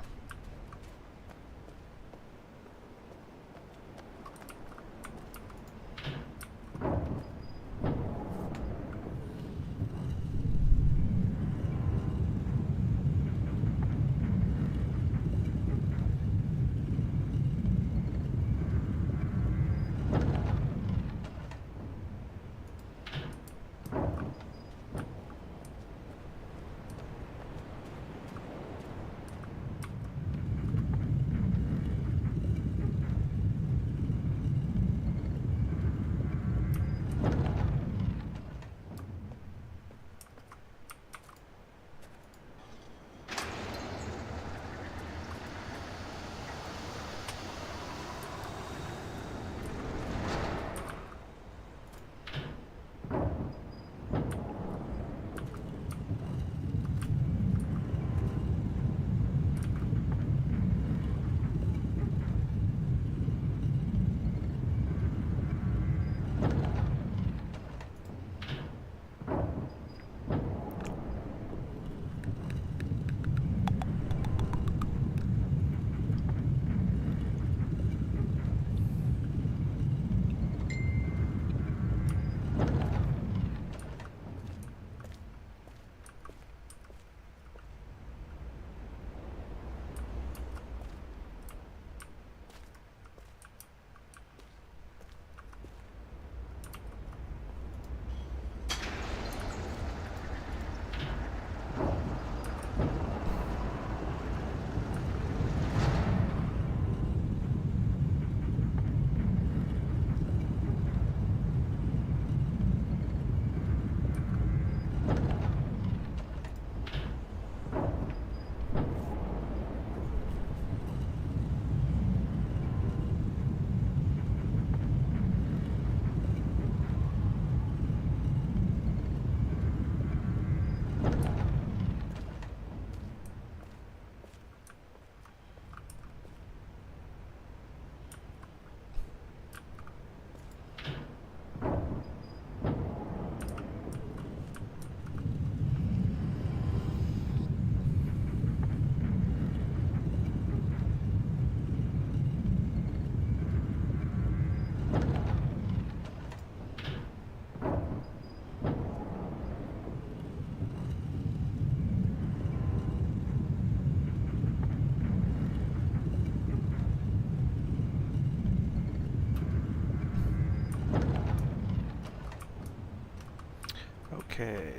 Okay.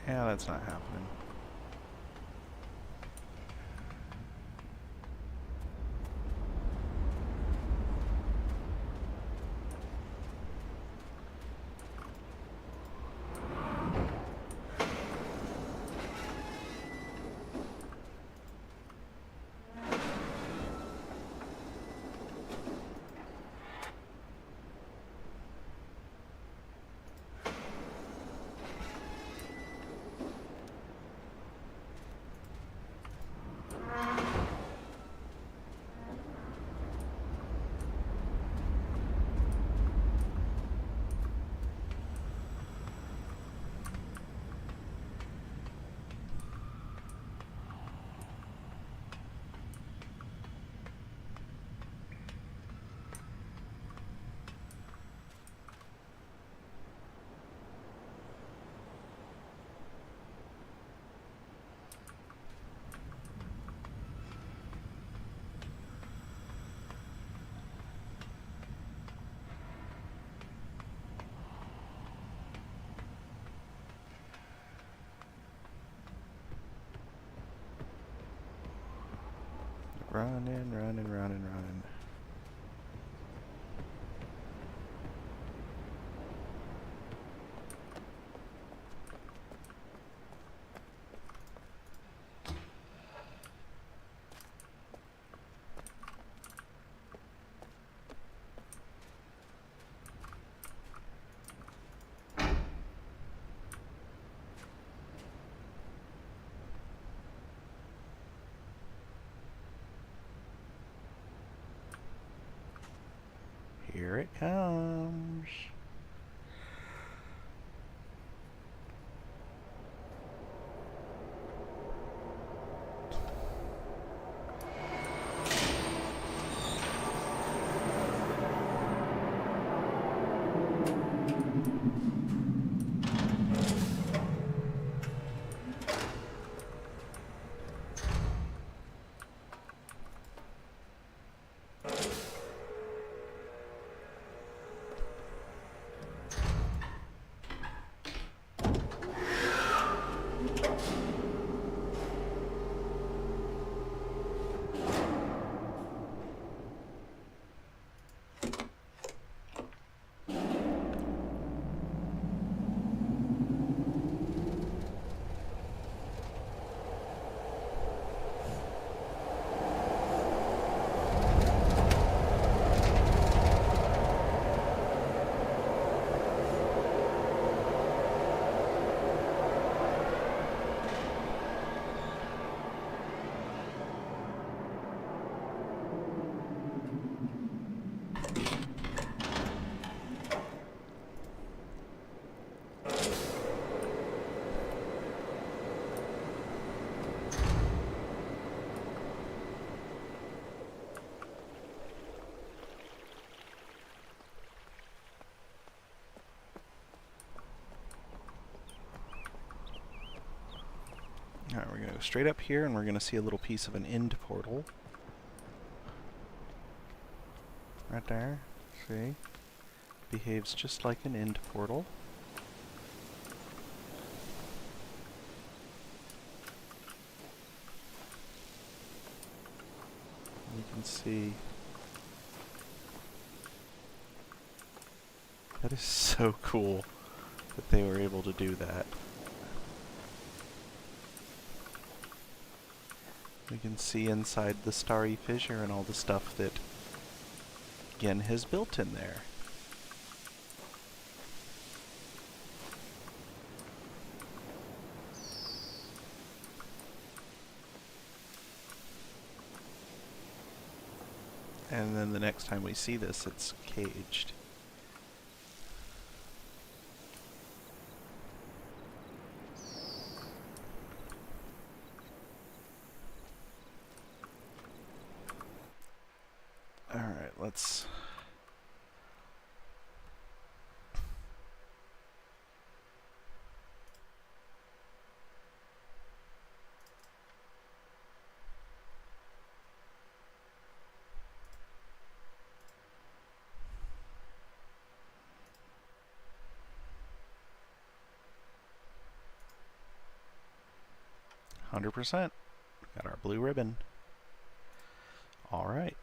Yeah, that's not happening. running, running, running, running. Here it comes. Alright, we're going to go straight up here, and we're going to see a little piece of an end portal. Right there. See? Behaves just like an end portal. You can see... That is so cool that they were able to do that. We can see inside the starry fissure and all the stuff that Gen has built in there. And then the next time we see this, it's caged. Alright, let's... %. Got our blue ribbon. Alright.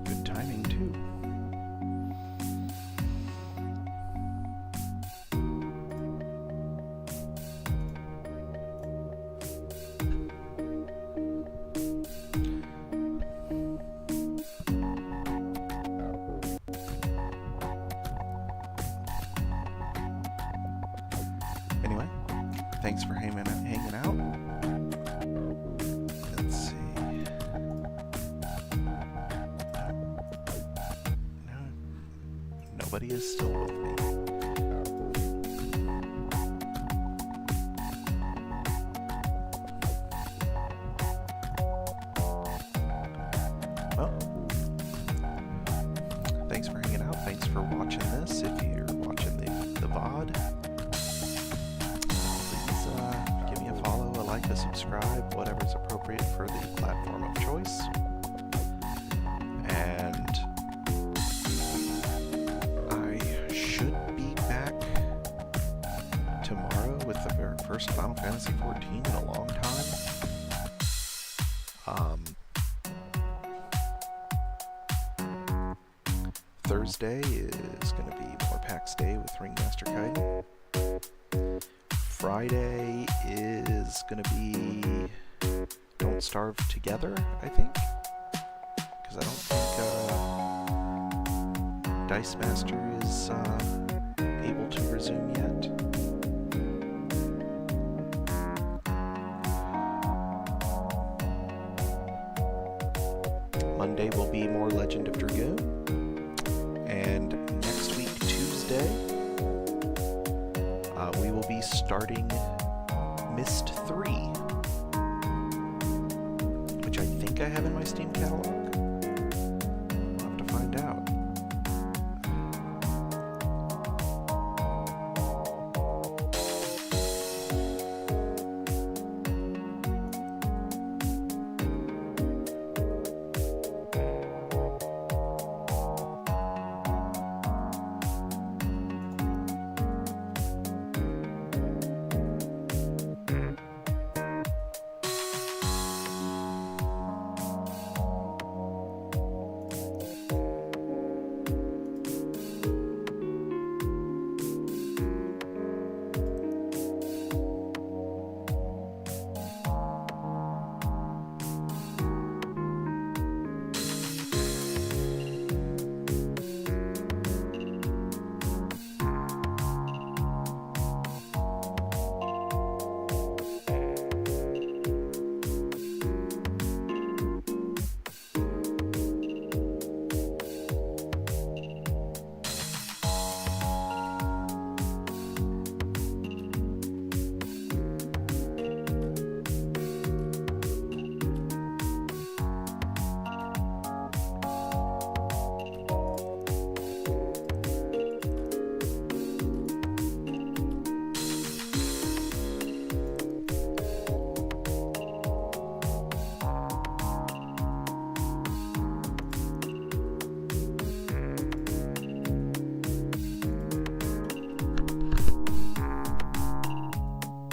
Good timing, too. Anyway, thanks for hanging out. Let's see. No, nobody is still with me. Well, thanks for hanging out. Thanks for watching. like to subscribe, whatever is appropriate for the platform of choice. And I should be back tomorrow with the very first Final Fantasy XIV in a long time. Thursday is going to be more PAX Day with Ringmaster Kaiden. Friday is going to be Don't Starve Together, I think. Because I don't think Dice Master is able to resume yet. Monday will be more Legend of Dragoon. And next week, Tuesday, we will be starting Myst 3, which I think I have in my Steam catalog.